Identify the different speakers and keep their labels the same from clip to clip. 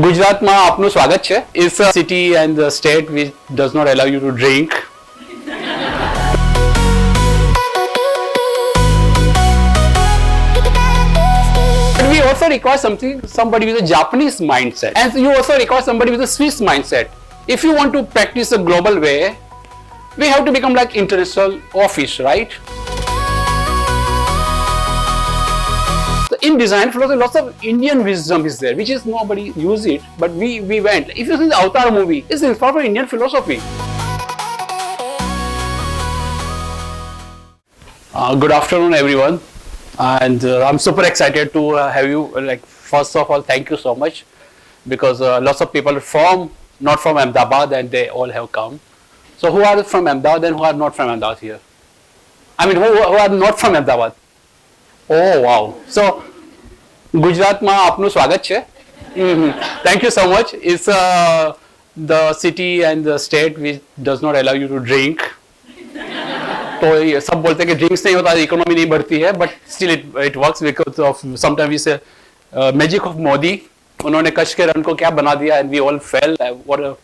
Speaker 1: ગુજરાતમાં આપનું સ્વાગત છે. It's a city and the state which does not allow you to drink. But we also require somebody with a Japanese mindset, and you also require somebody with a Swiss mindset. If you want to practice a global way, we have to become like international office, right? In design philosophy, lots of Indian wisdom is there, which is nobody use it, but we went. If you see the Avatar movie, it's inspired by Indian philosophy. Good afternoon, everyone, and I'm super excited to have you. Like, first of all, thank you so much, because lots of people not from Ahmedabad, and they all have come. So, who are from Ahmedabad and who are not from Ahmedabad here? I mean, who are not from Ahmedabad? Oh wow! So, ગુજરાતમાં આપનું સ્વાગત છે. Thank you so much. It's the city and the state which does not allow you to drink. तो ये सब बोलते हैं कि ड्रिंक्स नहीं होता, इकोनॉमी नहीं बढ़ती है, but still it works because of sometimes we say magic of Modi. उन्होंने कच्छ के रण को क्या बना दिया, and we all fell. What a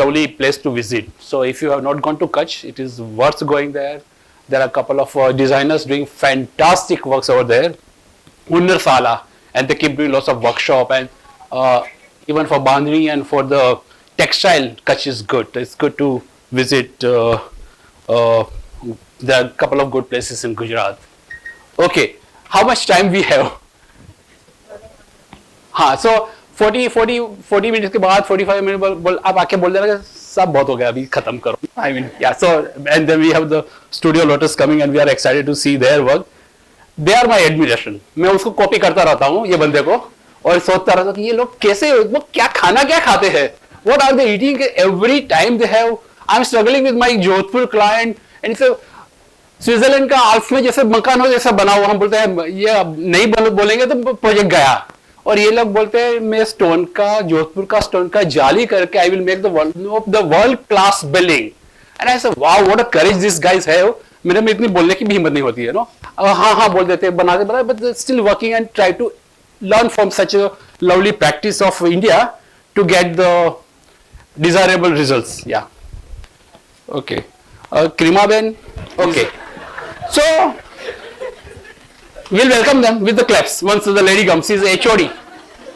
Speaker 1: lovely place to visit. So if you have not gone to Kutch, it is worth going there. There are a couple of designers doing fantastic works over there. Hunnarsala, and they keep doing lots of workshop, and even for Bandhani and for the textile, Kutch is good. It's good to visit. There are a couple of good places in Gujarat. Okay, how much time we have? हाँ, so 40 minutes के बाद 45 minutes आप आके बोल देना कि सब बहुत हो गया, अभी खत्म करो. I mean, yeah. So and then we have the Studio Lotus coming, and we are excited to see their work. They are my admiration. मैं उसको कॉपी करता रहता हूँ, ये बंदे को, और सोचता रहता हूँ कि ये लोग कैसे, वो क्या खाते हैं? What are they eating? Every time they have. I'm struggling with my Jodhpur client, and it's a Switzerland का आल्प्स में जैसे मकान हो जैसा बना हुआ, हम बोलते हैं ये नहीं बोलेंगे तो प्रोजेक्ट गया. और ये लोग बोलते हैं मैं स्टोन का, जोधपुर का स्टोन का जाली करके I will make the world class building. And I say wow, what a courage this guys have. मेरे में इतनी बोलने की भी हिम्मत नहीं होती है, नो. हाँ बोल देते हैं, बनाते but still working and try to learn from such a lovely practice of India to get the desirable results. या okay, Krima ben. Okay, so we'll welcome them with the claps once the lady comes. She's HOD,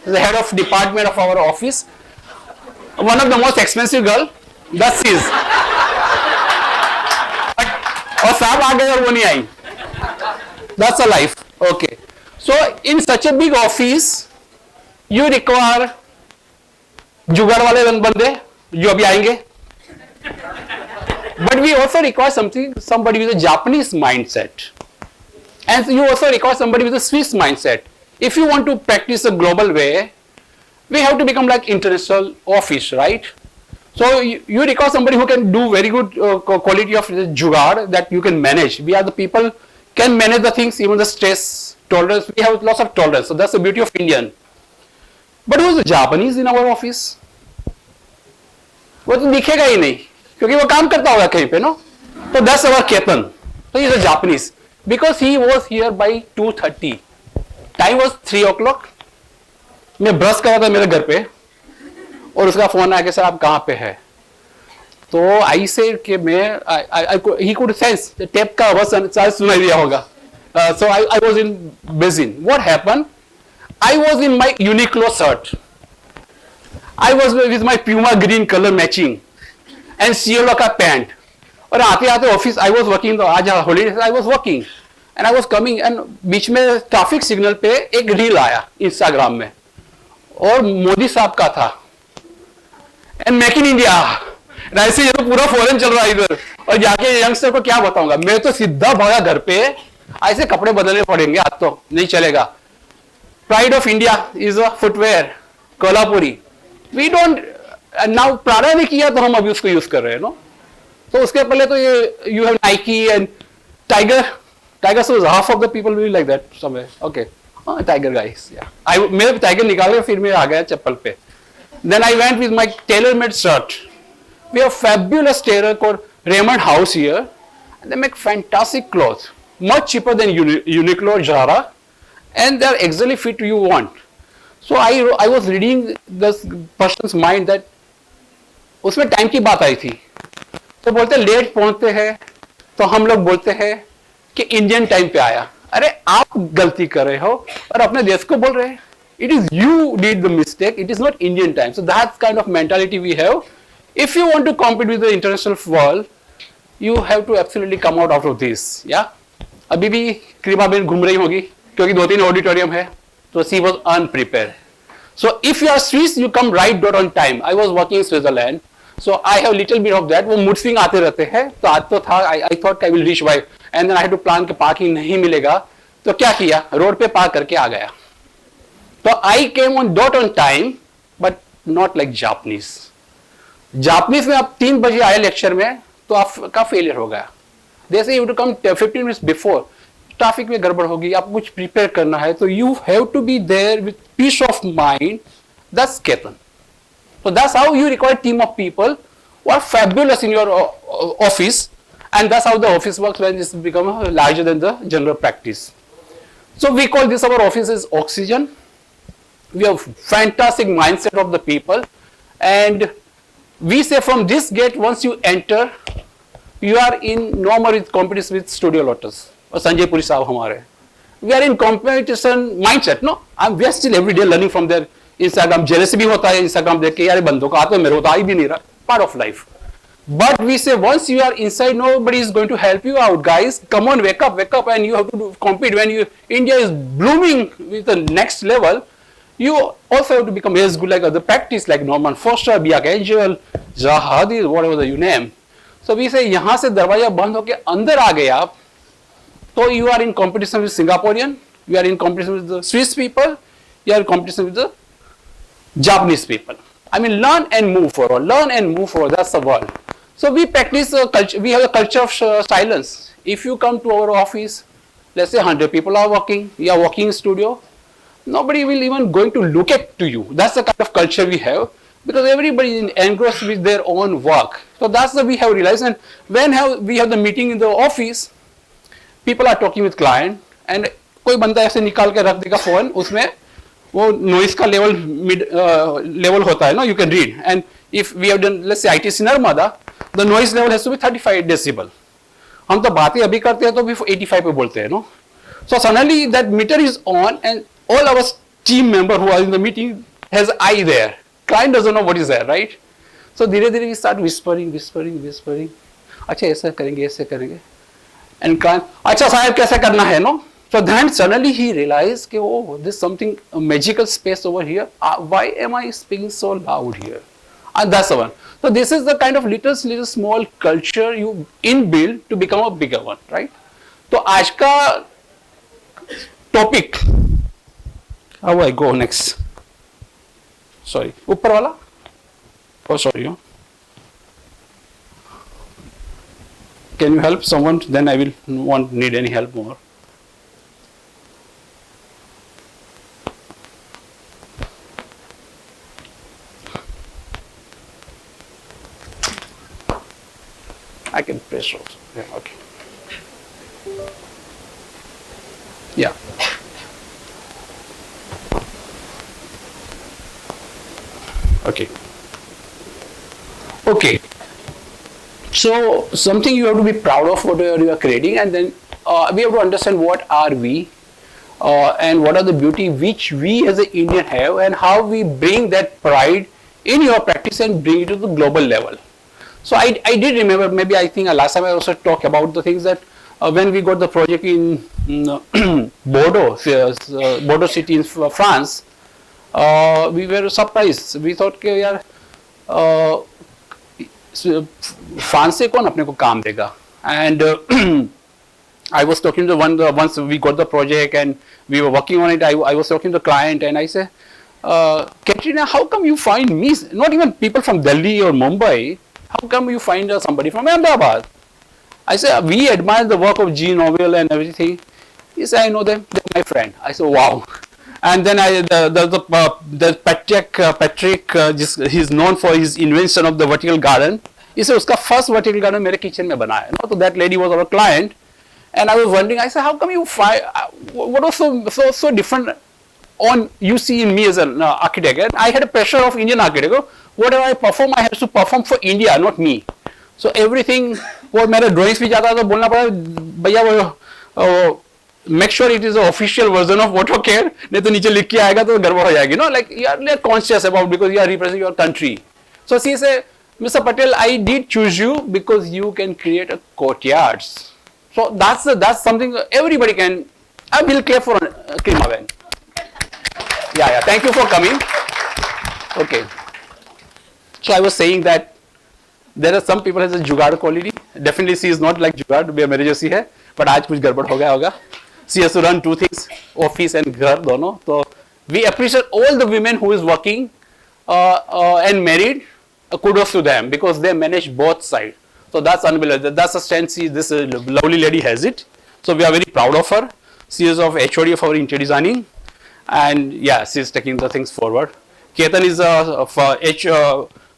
Speaker 1: the head of department of our office. One of the most expensive girl. That is. और साहब आ गए और वो नहीं आई. That's a life. Okay. So in such a big office, you require जुगाड़ वाले बंदे जो अभी आएंगे. But we also require somebody with a Japanese mindset, and you also require somebody with a Swiss mindset. If you want to practice a global way, we have to become like international office, right? So you require somebody who can do very good quality of jugaad that you can manage. We are the people can manage the things, even the stress tolerance. We have lots of tolerance, so that's the beauty of Indian. But who is the Japanese in our office? वो तो दिखेगा ही नहीं, क्योंकि वो काम करता होगा कहीं पे, नो. तो that's our Ketan. So he is a Japanese because he was here by 2:30. Time was 3 o'clock. मैं ब्रश कर रहा था मेरे घर पे, और उसका फोन आया कि सर आप कहाँ पे है. तो आई से कि मैं he could sense टेप का आवाज सुनाई दिया होगा. So I was in Beijing. What happened? I was in my Uniqlo shirt. I was with my Puma green color matching and Cielo का पैंट. और आते आते ऑफिस आई वॉज वर्किंग, आज holiday I was working and I was coming, and बीच में traffic signal पे एक reel आया इंस्टाग्राम में, और मोदी साहब का था, एंड मेक इन इंडिया. ऐसे ये तो पूरा फॉरेन चल रहा है इधर, और जाके यंगस्टर को क्या बताऊंगा. मैं तो सीधा भागा घर पे, ऐसे कपड़े बदलने पड़ेंगे, आज तो नहीं चलेगा. Pride of India is a footwear, Kolhapuri. We don't know, Prana ने किया तो हम अभी उसको यूज कर रहे हैं, नो. तो उसके पहले तो ये you have Nike and tiger so half of the people will like that somewhere. Okay, tiger guys. I मेरे टाइगर निकाले, फिर मैं आ गया चप्पल पे. Then I went with my tailor made shirt. We have fabulous tailor called Raymond House here, and they make fantastic clothes, much cheaper than Uniqlo or Zara, and they are exactly fit you want. So I was reading this person's mind that उसमें time की बात आई थी, तो बोलते late पहुंचते हैं तो हम लोग बोलते हैं कि इंडियन टाइम पे आया। अरे आप गलती कर रहे हो और अपने देश को बोल रहे हैं। It is you did the mistake, it is not Indian time. So that kind of mentality we have. If you want to compete with the international world, you have to absolutely come out of this. Yeah. अभी भी क्रीमा Ben घूम रही होगी क्योंकि 2-3 auditorium है, तो she was unprepared. So if you are Swiss, you come right dot on time. I was working in Switzerland, so I have little bit of that. वो mood swing आते रहते हैं, तो आज तो था I thought I will reach by, and then I had to plan कि parking नहीं मिलेगा, तो क्या किया, रोड पे पार्क करके आ गया। तो I came on dot on time, but not like Japanese. Japanese में आप 3 बजे आए लेक्चर में, तो आपका फेलियर हो गया। जैसे you to come 15 minutes before, traffic में गड़बड़ होगी, आपको कुछ प्रिपेयर करना है, तो you have to be there with peace of mind. That's Ketan. So that's how you require a team of people who are fabulous in your office, and that's how the office works when it's become larger than the general practice. So we call this our office is oxygen. We have fantastic mindset of the people, and we say from this gate once you enter, you are in no more competition with Studio Lotus or Sanjay Puri sahab hamare. We are in competition mindset, no? We are still every day learning from their Instagram. Jealousy भी होता है Instagram देख के, यार बंदों का आता है, मेरे को तो आ ही भी नहीं रहा, part of life. But we say once you are inside, nobody is going to help you out, guys. Come on, wake up, and you have to compete. When India is blooming with the next level, you also have to become as good like other practice, like Norman Foster, Biak Angel, Zaha Hadid, whatever you name. So we say यहाँ से दरवाजा बंद होके अंदर आ गए आप, तो you are in competition with Singaporean, you are in competition with the Swiss people, you are in competition with the Japanese people. I mean, learn and move forward. Learn and move forward. That's the word. So we practice culture. We have a culture of silence. If you come to our office, let's say 100 people are working. We are working in studio. Nobody will even going to look at to you. That's the kind of culture we have, because everybody is engrossed with their own work. So that's the we have realized. And when we have the meeting in the office, people are talking with client, and कोई बंदा ऐसे निकाल के रख देगा phone, उसमें वो noise का लेवल होता है ना, you can read, and if we have done let's say ITC Narmada, the noise level has to be 35 decibel. हम तो बातें अभी करते हैं तो भी 85 पे बोलते हैं, no? So suddenly that meter is on and all our team member who are in the meeting has eye there, client doesn't know what is there, right? So धीरे धीरे वी स्टार्ट विस्परिंग, अच्छा ऐसा करेंगे, and client, अच्छा साहब कैसे करना है, no? So then suddenly he realized, oh, there's something, a magical space over here. Why am I speaking so loud here? And that's the one. So this is the kind of little small culture you inbuild to become a bigger one, right? So आज का topic, how I go next? Sorry, ऊपर वाला? Oh, sorry. Can you help someone? Then I will need any help more. I can press also. Yeah, okay. Yeah. Okay. Okay. So something you have to be proud of whatever you are creating, and then we have to understand what are we, and what are the beauty which we as an Indian have, and how we bring that pride in your practice and bring it to the global level. So I did remember, maybe I think last time I also talked about the things that when we got the project in Bordeaux city in France, we were surprised. We thought कि यार France से कौन अपने को काम देगा? And I was talking to once we got the project and we were working on it. I was talking to the client and I said, Katrina, how come you find me? Not even people from Delhi or Mumbai. How come you find somebody from Ahmedabad? I said, we admire the work of G. Novel and everything. He said, I know them, they're my friend. I said, wow. And then the Patrick, he's known for his invention of the vertical garden. He said, उसका first vertical garden मेरे kitchen में बना है. So that lady was our client. And I was wondering, I said, how come you find, what was so different on, you see in me as an architect, and I had a pressure of Indian architect. Whatever I perform, I have to perform for India, not me. So everything, वो मेरे drawings भी जाता तो बोलना पड़ा भैया वो make sure it is an official version of AutoCAD, नहीं तो नीचे लिख के आएगा तो गड़बड़ हो जाएगी, no? Like you are conscious about because you are representing your country. So she said, Mr. Patel, I did choose you because you can create a courtyards. So that's something everybody can. I will clap for Krimaben. Yeah. Thank you for coming. Okay. So I was saying that there are some people has a जुगाड़ quality. Definitely she is not like जुगाड़, मेरे जैसी है. But आज कुछ गड़बड़ हो गया होगा. She has to run two things, office and घर दोनों. So we appreciate all the women who is working and married. Kudos to them because they manage both sides. So that's unbelievable. That's a strength. This lovely lady has it. So we are very proud of her. She is of HOD of our interior designing, and yeah, she is taking the things forward. Ketan is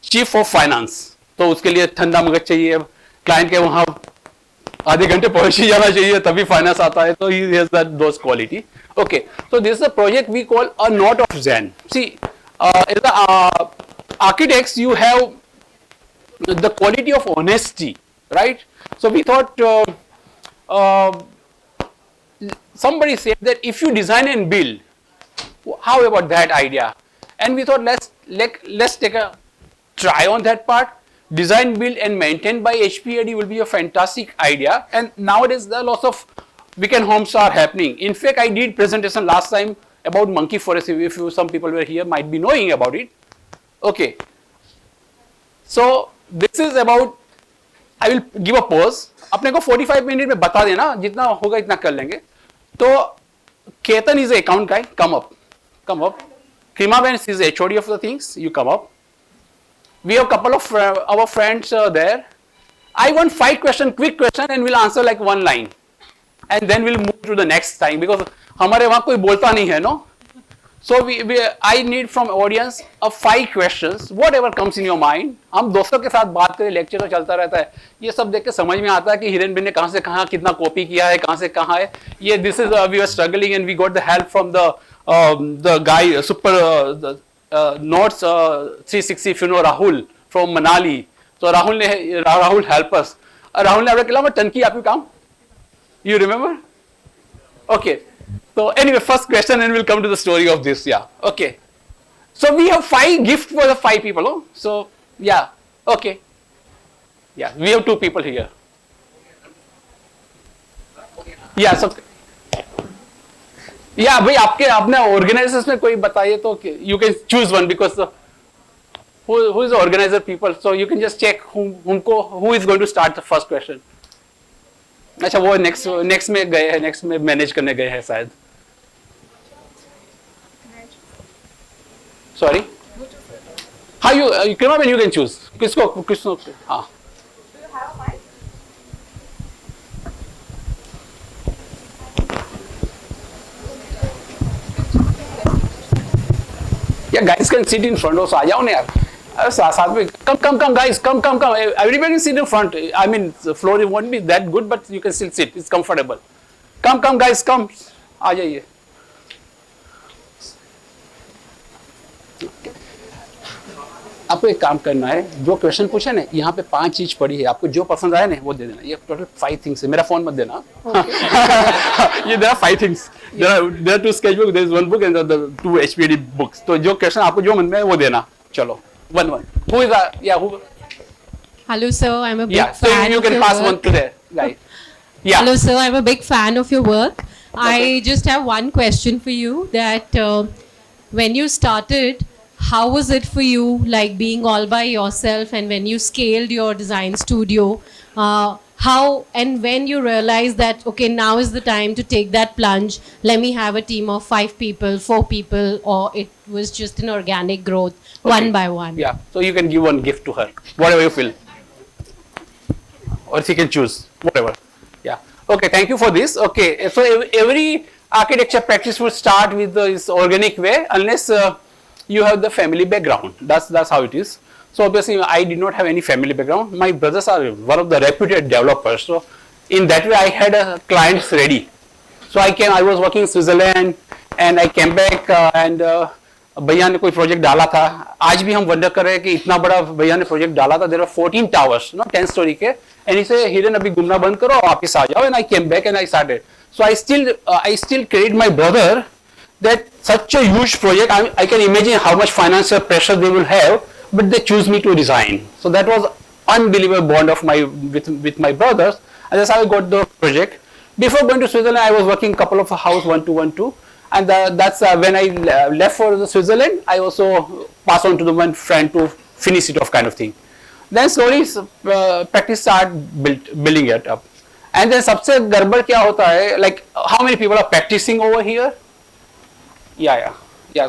Speaker 1: chief of finance. तो उसके लिए ठंडा मगज चाहिए. Client के वहाँ आधे घंटे पहुँच ही जाना चाहिए तभी finance आता है. तो he has those quality. Okay. So this is a project we call a knot of Zen. See, as the architects, you have the quality of honesty, right? So we thought somebody said that if you design and build, how about that idea? And we thought let's take a try on that part. Design, build and maintain by HPAD will be a fantastic idea. And nowadays there are lots of weekend homes are happening. In fact, I did presentation last time about Monkey Forest. If some people were here might be knowing about it. Okay. So this is about, I will give a pause. अपने को 45 minute में बता देना जितना होगा इतना कर लेंगे. तो Ketan is a account guy. Come up. Krimaben is HOD of the things. You come up. We have a couple of our friends there. I want 5 questions, quick question, and we'll answer like one line, and then we'll move to the next time because हमारे वहाँ कोई बोलता नहीं है, no? So I need from audience 5 questions, whatever comes in your mind. हम दोस्तों के साथ बात करें, लेक्चर तो चलता रहता है. ये सब देख के समझ में आता है कि हिरेन बिन ने कहाँ से कहाँ कितना कॉपी किया है, कहाँ से कहाँ है. ये this is we were struggling and we got the help from the guy super notes 360 if you know Rahul from Manali. So Rahul help us. Rahul ने आपने किला में टंकी आपकी काम. You remember? Okay. So anyway, first question and we'll come to the story of this. Yeah. Okay. So we have 5 gifts for the 5 people. Oh? So yeah. Okay. Yeah. We have 2 people here. Yeah. So yeah. भाई आपके अपने organizers में कोई बताइए तो you can choose one because who is the organizer people. So you can just check who is going to start the first question. अच्छा वो next में गए हैं, next में manage करने गए हैं शायद. Sorry. How you Krimaben you can choose. किसको हाँ.
Speaker 2: Do you have a mic?
Speaker 1: Yeah, guys can sit in front also. आ जाओ ना यार. साथ में come guys come everybody sit in front. I mean the floor won't be that good but you can still sit. It's comfortable. Come guys come. आ जाइए. आपको एक काम करना है, जो क्वेश्चन पूछा ना यहाँ पे 5 चीज पड़ी है, आपको जो पसंद आया ना वो दे देना. ये टोटल 5 थिंग्स है. मेरा फोन मत देना. ये there are 5 things. There are 2 sketchbook, there is 1 book and the 2 HPAD books. तो जो क्वेश्चन आपको जो मन में है वो देना. चलो. One. Who is that? Yeah. Who?
Speaker 3: Hello, sir. I'm a big
Speaker 1: Yeah. So
Speaker 3: fan
Speaker 1: you
Speaker 3: of
Speaker 1: can
Speaker 3: your
Speaker 1: pass
Speaker 3: work.
Speaker 1: one to there, guy. Yeah.
Speaker 3: Hello, sir. I'm a big fan of your work.
Speaker 1: Okay.
Speaker 3: I just have one question for you. That when you started, how was it for you, like being all by yourself, and when you scaled your design studio? How and when you realized that okay, now is the time to take that plunge. Let me have a team of 5 people, 4 people, or it was just an organic growth, one by one.
Speaker 1: Yeah. So you can give one gift to her, whatever you feel, or she can choose whatever. Yeah. Okay. Thank you for this. Okay. So every architecture practice will start with this organic way, unless you have the family background. That's how it is. So obviously I did not have any family background. My brothers are one of the reputed developers. So in that way I had clients ready. So I was working in Switzerland and I came back and भैया ने कोई project डाला था. आज भी हम wonder कर रहे हैं कि इतना बड़ा भैया ने प्रोजेक्ट डाला था. देयर आर 14 टावर्स, 10 स्टोरी के. एंड इसे हिरन अभी घूमना बंद करो, वापस आ जाओ. And I came back and I started. So I still credit my brother that such a huge project, I can imagine how much financial pressure they will have, but they choose me to design. So that was unbelievable bond of with my brothers, and that's how I got the project. Before going to Switzerland, I was working couple of house 1212, and that's when I left for the Switzerland. I also passed on to the one friend to finish it off, kind of thing. Then slowly practice start building it up, and then सबसे गड़बड़ क्या होता है, like how many people are practicing over here? Yeah.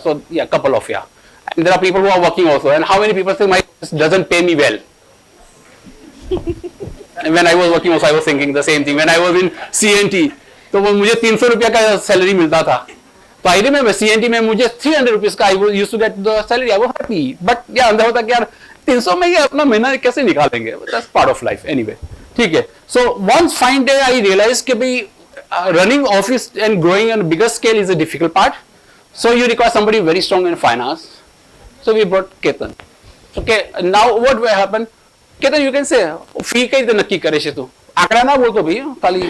Speaker 1: So couple of and there are people who are working also. And how many people say my office doesn't pay me well? And when I was working also, I was thinking the same thing. When I was in CNT, तो वो मुझे 300 रुपया का salary मिलता था. तो I remember CNT में मुझे 300 रुपीज का I used to get the salary. I was happy. But या अंदर होता कि यार 300 में ये अपना महीना कैसे निकालेंगे? That's part of life anyway. ठीक है. So one fine day I realized कि भाई running office and growing on a bigger scale is a difficult part. So you require somebody very strong in finance. So we brought Ketan. Okay, now what will happen? Ketan, you can say, fee कई तो नक्की करे शे तू. आकड़ा ना बोल तो भी खाली.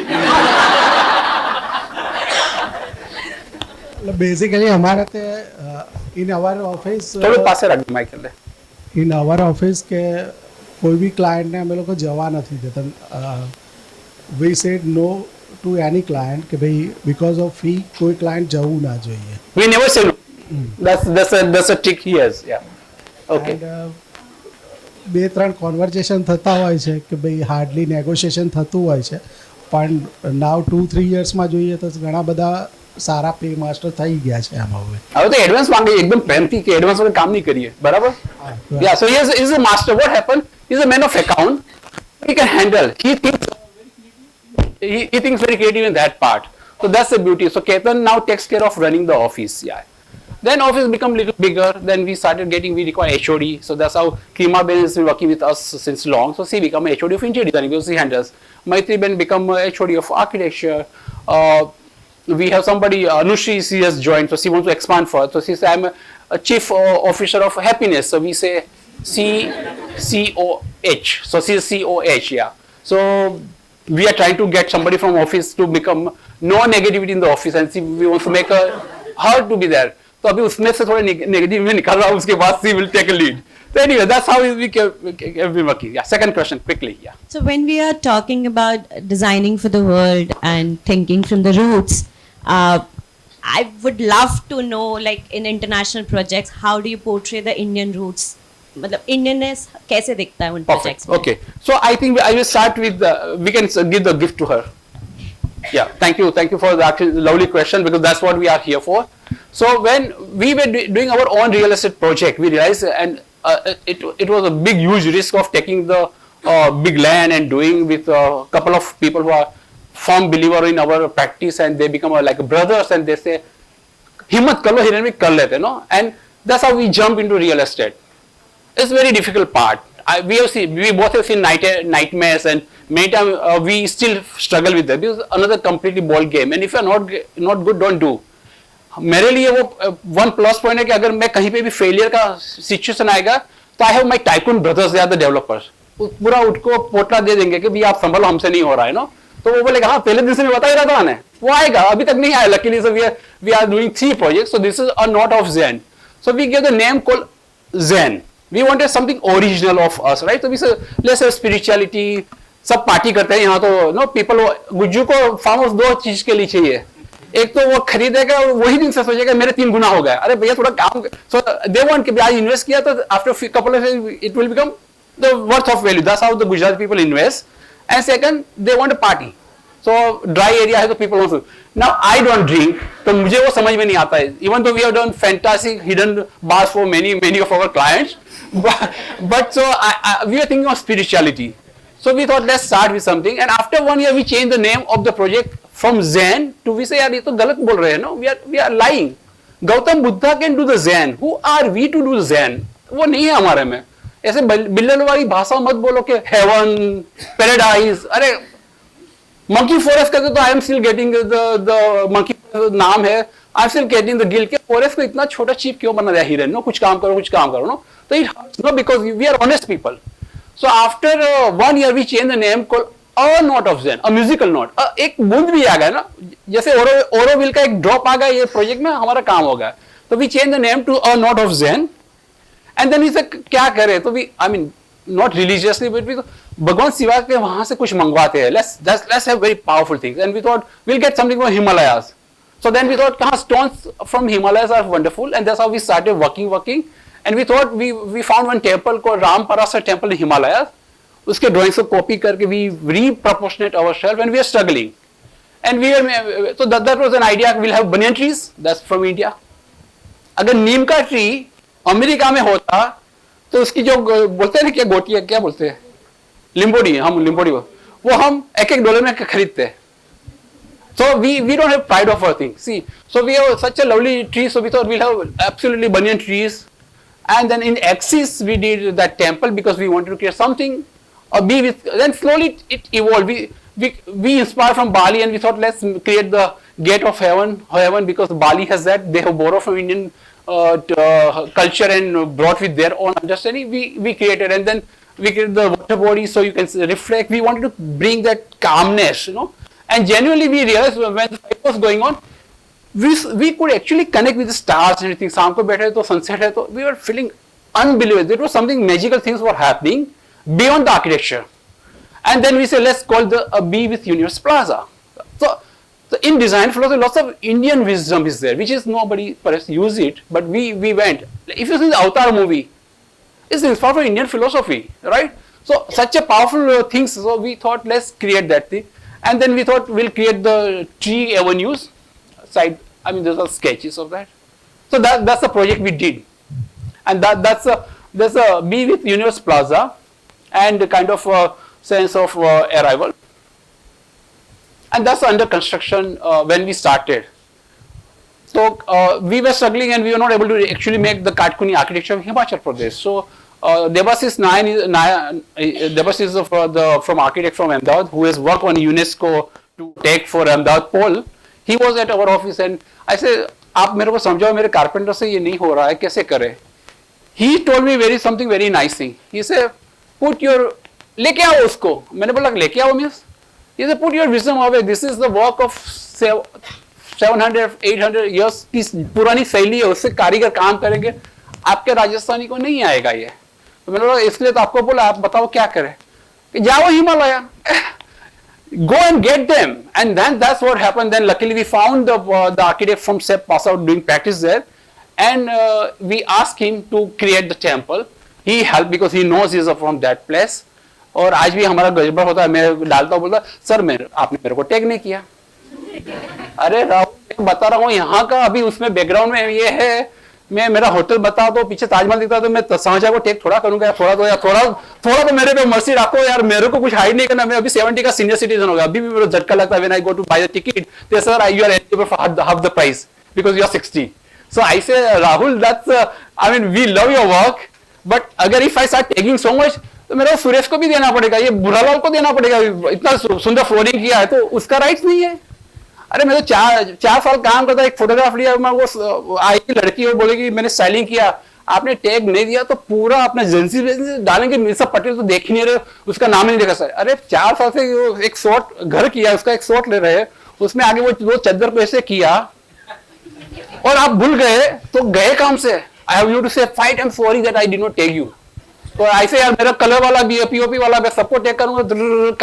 Speaker 2: बेसिकली हमारे ते इन आवर ऑफिस
Speaker 1: थोड़े पासे रख दे माइक ले.
Speaker 2: इन आवर ऑफिस के कोई भी क्लाइंट ने हमें लोग को जवा નથી देता. We said no to any client કે ભાઈ because of fee કોઈ client જવું ના જોઈએ.
Speaker 1: We never say no. That's a trick he has. Yeah. Okay.
Speaker 2: બે ત્રણ કોન્વર્સેશન થતા હોય છે કે ભાઈ હાર્ડલી નેગોશિએશન થતું હોય છે, પણ નાવ 2-3 યર્સમાં જોઈએ તો ઘણા બધા સારા પે માસ્ટર થઈ ગયા છે આમાં.
Speaker 1: હવે તો એડવાન્સ માંગે એકદમ પ્રેમથી કે એડવાન્સ વગર કામ નહીં કરીએ, બરાબર? Yeah, so he is a master. What happened? He is a man of account. He can handle. He thinks very creative in that part. So that's the beauty. So Ketan now takes care of running the office. Yeah. Then office become little bigger. Then we we require HOD. So that's how Klima Ben has been working with us since long. So she become a HOD of interior design because she handles. Maitri Ben become a HOD of architecture. We have somebody, Anushri, she has joined. So she wants to expand further. So she says, I'm a chief officer of happiness. So we say COH. So she is COH. Yeah. So we are trying to get somebody from office to become no negativity in the office, and see, we want to make her to be there. तो अभी उसमें से थोड़ा negative में निकल रहा हूँ, उसके बाद she will take a lead. So anyway, that's how we have been working. Yeah. Second question, quickly. Yeah.
Speaker 4: So when we are talking about designing for the world and thinking from the roots, I would love to know, like in international projects, how do you portray the Indian roots? मतलब Indianness कैसे दिखता है उन projects में?
Speaker 1: Okay. So I think I will start with we can give the gift to her. Yeah. Thank you for the lovely question, because that's what we are here for. So when we were doing our own real estate project, we realized and it was a big huge risk of taking the big land and doing with a couple of people who are firm believer in our practice, and they become like brothers, and they say हिम्मत कर लो, हिरन में कर लेते, no? And that's how we jump into real estate. It's very difficult part. We both have seen nightmares, and many times we still struggle with that, because another completely ball game. And if you are not good, don't do. मेरे लिए वो one plus point है कि अगर मैं कहीं पे भी failure का situation आएगा, तो I have my tycoon brothers, they are the developers. पूरा उनको पोटला दे देंगे कि भी आप संभालो, हमसे नहीं हो रहा है, नो? तो वो बोलेगा हाँ पहले दिन से मैं बता ही रहा था ना, वो आएगा, अभी तक नहीं आया. Luckily, so we are doing 3 projects. So this is a knot of Zen. So we give the name called Zen. We wanted something original of us, right? So we say let's have spirituality. सब party करते हैं यहाँ तो, know people. Gujju को farm house 2 चीज के लिए चाहिए. एक तो वो खरीदेगा, वही दिन से सोचेगा मेरे 3 गुना हो गया, अरे भैया थोड़ा काम. सो दे वांट कि आज इन्वेस्ट किया तो after couple of it will become the worth of value. That's how the Gujarati people invest. And second, they want a party. So dry area है तो people want to. Now I don't drink, तो मुझे वो समझ में नहीं आता है. Even though we have done fantastic hidden bars for many of our clients, but so we are thinking of spirituality. So we thought let's start with something, and after 1 year we changed the name of the project from Zen to, we say यार ये तो गलत बोल रहे हैं, no? We are lying. Gautam Buddha can do the Zen. Who are we to do Zen? वो नहीं है हमारे में. ऐसे बिल्लल वाली भाषा मत बोलो कि heaven, paradise. अरे मंकी फॉरेस्ट करते तो I am still getting the monkey नाम है, I am still getting the guilt के फॉरेस्ट को इतना छोटा चीप क्यों बना दिया हिरन, नो कुछ काम करो नो, तो it hurts no because we are honest people. So after 1 year we change the name called a note of Zen, a musical note. एक बूंद भी आ गया ना, जैसे ओरोविल का एक ड्रॉप आ गया ये प्रोजेक्ट में, हमारा काम हो गया. तो we change the name to a note of Zen. And then we say क्या करें, तो we I mean not religiously but we भगवान शिवा के वहां से कुछ मंगवाते हैं. Let's have very powerful things and we thought will get something from Himalayas. So then we thought, stones from Himalayas are wonderful, and that's how we started working, and we thought we found one temple called Ram Parasar Temple in Himalayas. उसके drawings को copy करके we reproportionate ourselves, and we are struggling, and we are so that was an idea. We'll have banyan trees. That's from India. अगर नीम का tree America में होता तो उसकी जो बोलते हैं ना क्या गोटी है, क्या बोलते हैं, लिम्बोडी, हम लिम्बोडी वो हम $1 में खरीदते हैं. So we don't have pride of our thing. See, so we have such a lovely tree. So we thought we'll have absolutely banyan trees, and then in Axis we did that temple because we wanted to create something. Be with. Then slowly it evolved. We inspired from Bali, and we thought let's create the gate of heaven because Bali has that. They have borrowed from Indian culture and brought with their own understanding. We created, and then we created the water body so you can reflect. We wanted to bring that calmness, you know. And genuinely we realized when the fight was going on, we could actually connect with the stars and everything. शाम को बैठे तो sunset है तो we were feeling unbelievable. There was something magical things were happening beyond the architecture. And then we said let's call the Be with Universe Plaza. So in design philosophy, lots of Indian wisdom is there, which is nobody perhaps use it, but we went. If you see the Avatar movie, it's inspired from Indian philosophy, right? So such a powerful things. So we thought let's create that thing. And then we thought we'll create the tree avenues side. I mean, those are sketches of that. So that's the project we did, and that's a Be with Universe Plaza, and kind of a sense of arrival. And that's under construction when we started. So we were struggling, and we were not able to actually make the Katkuni architecture of Himachal Pradesh. So Debasis from architect from Ahmedabad who has worked on UNESCO to take for Ahmedabad pole. He was at our office and I said, आप मेरे को समझाओ, मेरे carpenter से ये नहीं हो रहा है, कैसे करें? He told me something very nice thing. He said, put your लेके आओ उसको. मैंने बोला लेके आओ means? He said, put your wisdom away. This is the work of 700-800 years की पुरानी शैली है, उससे कारीगर काम करेंगे. आपके राजस्थानी को नहीं आएगा ये. तो मैंने बोला इसलिए तो आपको बोला, आप बताओ क्या करें. जाओ Himalaya, go and get them, and then that's what happened. Then luckily we found the architect from Sepp Passau doing practice there, and we asked him to create the temple. He helped because he knows he is from that place. और आज भी हमारा गड़बड़ होता है, मैं डालता हूँ, बोलता सर आपने मेरे को टैग नहीं किया. अरे राहुल बता रहा हूँ यहाँ का, अभी उसमें बैकग्राउंड में ये है, मैं मेरा होटल बता दो, पीछे ताजमहल दिखता तो मैं समझा को टेक थोड़ा करूंगा, थोड़ा तो मेरे पे मर्सी रखो यार, मेरे को कुछ हाइड नहीं करना. मैं अभी 70 का सीनियर सिटीजन हो गया, अभी भी मेरे झटका लगता है when I go to buy the ticket, they sir you are eligible for half the price because you are 60. So I say Rahul that's I mean we love your work, but अगर if I start taking so much तो मेरा सुरेश को भी देना पड़ेगा, ये बुरालाल को देना पड़ेगा, इतना सुंदर फ्लोरिंग किया है तो उसका राइट्स नहीं है. अरे मैं तो 4 साल काम करता, एक फोटोग्राफ लिया, मैं वो आएगी लड़की और बोलेगी मैंने स्टाइलिंग किया, आपने टैग नहीं दिया तो पूरा अपना एजेंसी डालेंगे, मिर्जा पटेल तो देख ही नहीं रहे, उसका नाम नहीं देखा सर. अरे 4 साल से एक शॉट घर किया, उसका एक शॉट ले रहे, उसमें आगे वो चद्दर को ऐसे किया और आप भूल गए तो गए काम से. I have you to say fight, I am sorry that I did not take you. तो ऐसे यार मेरा कलर वाला भी पीओपी वाला मैं सबको टेक करूंगा,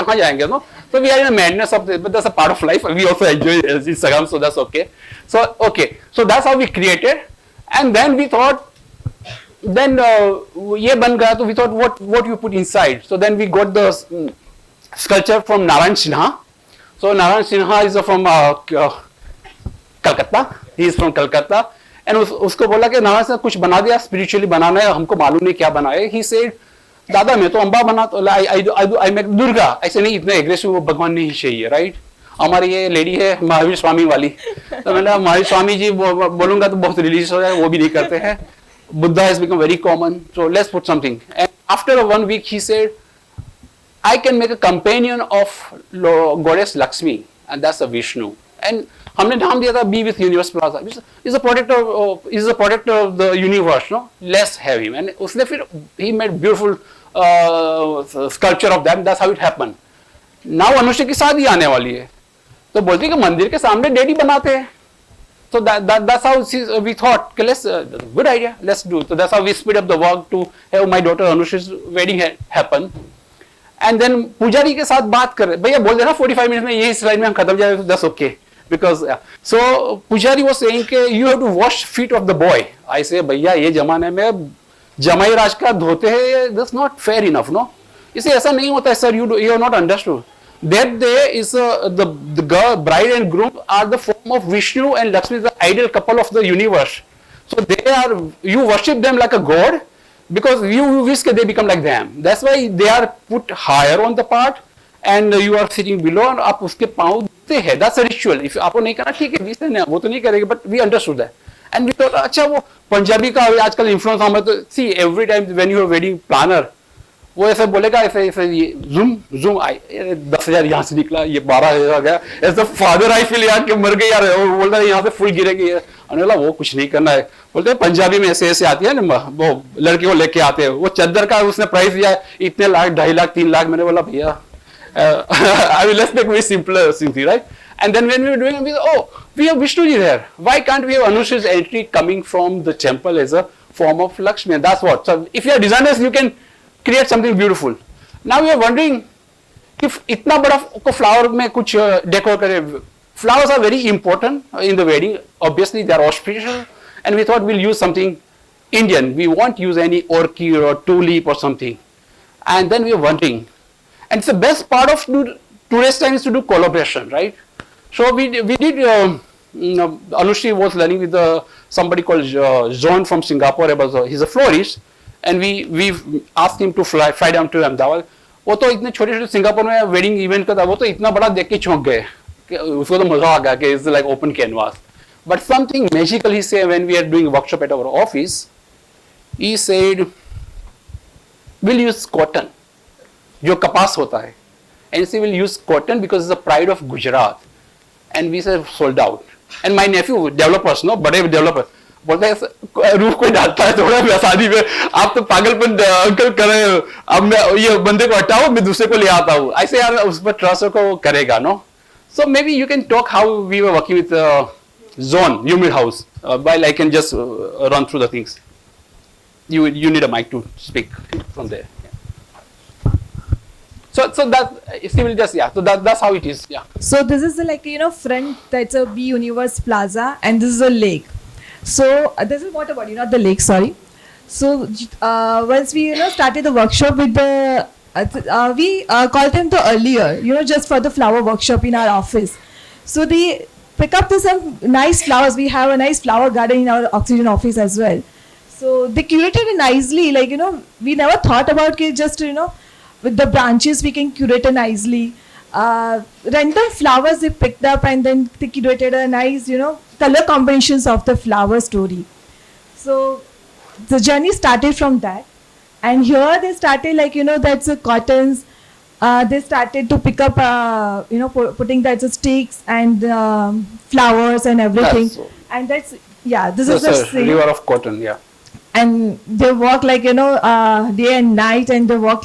Speaker 1: कहाँ जाएंगे no. So we are in a madness of this, but that's a part of life. We also enjoy Instagram, so that's okay. So that's how we created, and then we thought, then ये बन गया तो we thought what you put inside. So then we got the sculpture from Narayan Sinha. So Narayan Sinha is from Calcutta. He is from Calcutta, and उसको बोला कि नारायण सिन्हा कुछ बना दिया, स्पिरिचुअली बनाना है, हमको मालूम नहीं क्या बनाए. He said, दादा मैं तो अम्बा बना तो आई मेक दुर्गा. ऐसे नहीं, इतने एग्रेसिव वो भगवान नहीं चाहिए, राइट. हमारी ये लेडी है महावीर स्वामी वाली, तो मैंने महावीर स्वामी जी बोलूंगा तो बहुत रिलीजियस हो जाए, वो भी नहीं करते हैं. Buddha has become very common, so let's put something. And after 1 week he said I can make a companion of goddess Lakshmi, and that's a Vishnu. And हमने नाम दिया था Be with Universe Plaza. Is a product of the universe, no? Let's have him. And उसने फिर he made beautiful sculpture of that. That's how it happened. Now Anushka की शादी आने वाली है, तो बोलती है कि मंदिर के सामने डेडी बनाते हैं. So that's how we thought, okay, let's good idea, let's do. So that's how we speed up the work to have my daughter Anush's wedding happen. And then पुजारी के साथ बात कर रहे, भैया बोल देना 45 मिनट में यही स्लाइड में हम खत्म जाए, that's okay. Because so पुजारी was saying कि you have to wash feet of the boy. I say भैया ये जमाने में जमाई राज का धोते हैं, that's not fair enough, no? इसे ऐसा नहीं होता है, sir, you have not understood. That day is the girl, bride and groom are the form of Vishnu and Lakshmi, the ideal couple of the universe. So you worship them like a god because you wish that they become like them. That's why they are put higher on the part and you are sitting below and आप उसके पाँव धोते हैं. That's a ritual. If आपको नहीं करना ठीक है, वो तो नहीं करेंगे, but we understood that. And we thought अच्छा वो पंजाबी का आजकल influence हमें तो see every time when you are wedding planner वो ऐसे बोलेगा ऐसे ये zoom आई 10,000 यहाँ से निकला, ये 12,000 गया, ऐसे फादर आई फील यार कि मर गई यार, वो बोलता है यहाँ से फुल गिरेगी. बोला वो कुछ नहीं करना है, बोलते हैं पंजाबी में ऐसे ऐसे आती है ना, वो लड़की को लेके आते हैं, वो चादर का उसने प्राइस दिया इतने लाख, 2.5 लाख, 3 लाख. मैंने बोला भैया I will let's make very simpler thing, right? And then when we were doing, we thought, oh, we have Vishnuji there. Why can't we have Anush's entry coming from the temple as a form of Lakshmi? And that's what. So if you are designers, you can create something beautiful. Now we are wondering if इतना बड़ा को flower में कुछ decor करे. Flowers are very important in the wedding. Obviously, they are auspicious, and we thought we'll use something Indian. We won't use any orchid or tulip or something. And then we were wondering, and it's the best part of today's time is to do collaboration, right? So we did. Anushri was learning with somebody called John from Singapore. He's a florist, and we asked him to fly down to Ahmedabad. वो तो इतने छोटे-छोटे Singapore में wedding event का था, वो तो इतना बड़ा देख के चौंक गए, उसको तो मजा आ गया कि it's like open canvas. But something magical he said when we are doing workshop at our office, he said, we'll use cotton, जो कपास होता है, and he will use cotton because it's the pride of Gujarat. And we said sold out. And my nephew, developers, no, बड़े developer, बोलते हैं roof कोई डालता है थोड़ा शादी में, आप तो पागलपन अंकल कर रहे हो, अब मैं ये बंदे को हटाओ, मैं दूसरे को ले आता हूँ. ऐसे यार उस पर ट्रस्ट को करेगा, no? So maybe you can talk how we were working with Zone, Humid House, while I can just run through the things. You need a mic to speak from there. So that she will just so that's how it is. Yeah.
Speaker 5: So this is the front, that's a Be Universe Plaza, and this is a lake. So this is water body, not the lake. Sorry. So once we started the workshop with the we called them to earlier, just for the flower workshop in our office. So they pick up some nice flowers. We have a nice flower garden in our oxygen office as well. So they curated it nicely. We never thought about it. Just with the branches we can curate it nicely. Random flowers they picked up and then they curated a nice, color combinations of the flower story. So the journey started from that. And here they started that's the cottons. They started to pick up, putting that's the sticks and flowers and everything. And this is the
Speaker 1: river of cotton, yeah.
Speaker 5: And they walk day and night, and they walk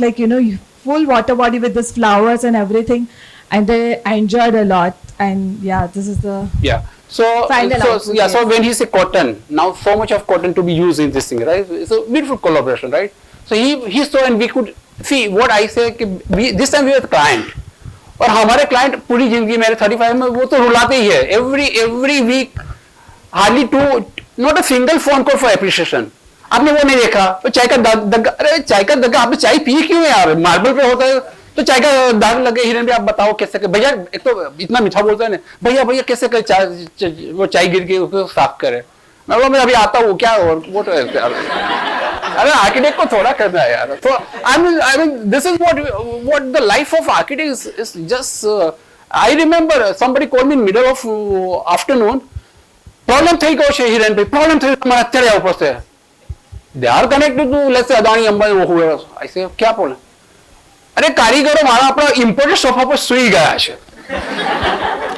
Speaker 5: full water body with these flowers and everything, and they enjoyed a lot. And this is the
Speaker 1: So when he say cotton, now so much of cotton to be used in this thing, right? It's a beautiful collaboration, right? So he saw, and we could see what I say. This time we were the client, और हमारे client पूरी जिंदगी मेरे 35 में वो तो रुलाते ही है. Every week, hardly not a single phone call for appreciation. आपने वो नहीं देखा, तो चाय का दाग, अरे चाय का दाग, आपने चाय पी क्यों यार? मार्बल पे होता है तो चाय का दाग लगे. हिरन भी आप बताओ कैसे भैया, एक तो इतना मीठा बोलता है ना, भैया कैसे चाय वो चाय गिर के उसको साफ करे. मैं अभी आता हूँ क्या, और वो तो अरे आर्किटेक्ट को थोड़ा करना है यार. तो I mean this is what the life of architect is just. I remember somebody called me in middle of afternoon. Problem થઈ ગયો છે હિરન ભાઈ, problem થઈ તમારા અત્યારે ઉપર છે. They are connected to, let's say, Adani, Ambani, or whoever. I say, क्या problem? अरे कारीगरों मारा अपना इम्पोर्टेड सोफा पर सुई गया है।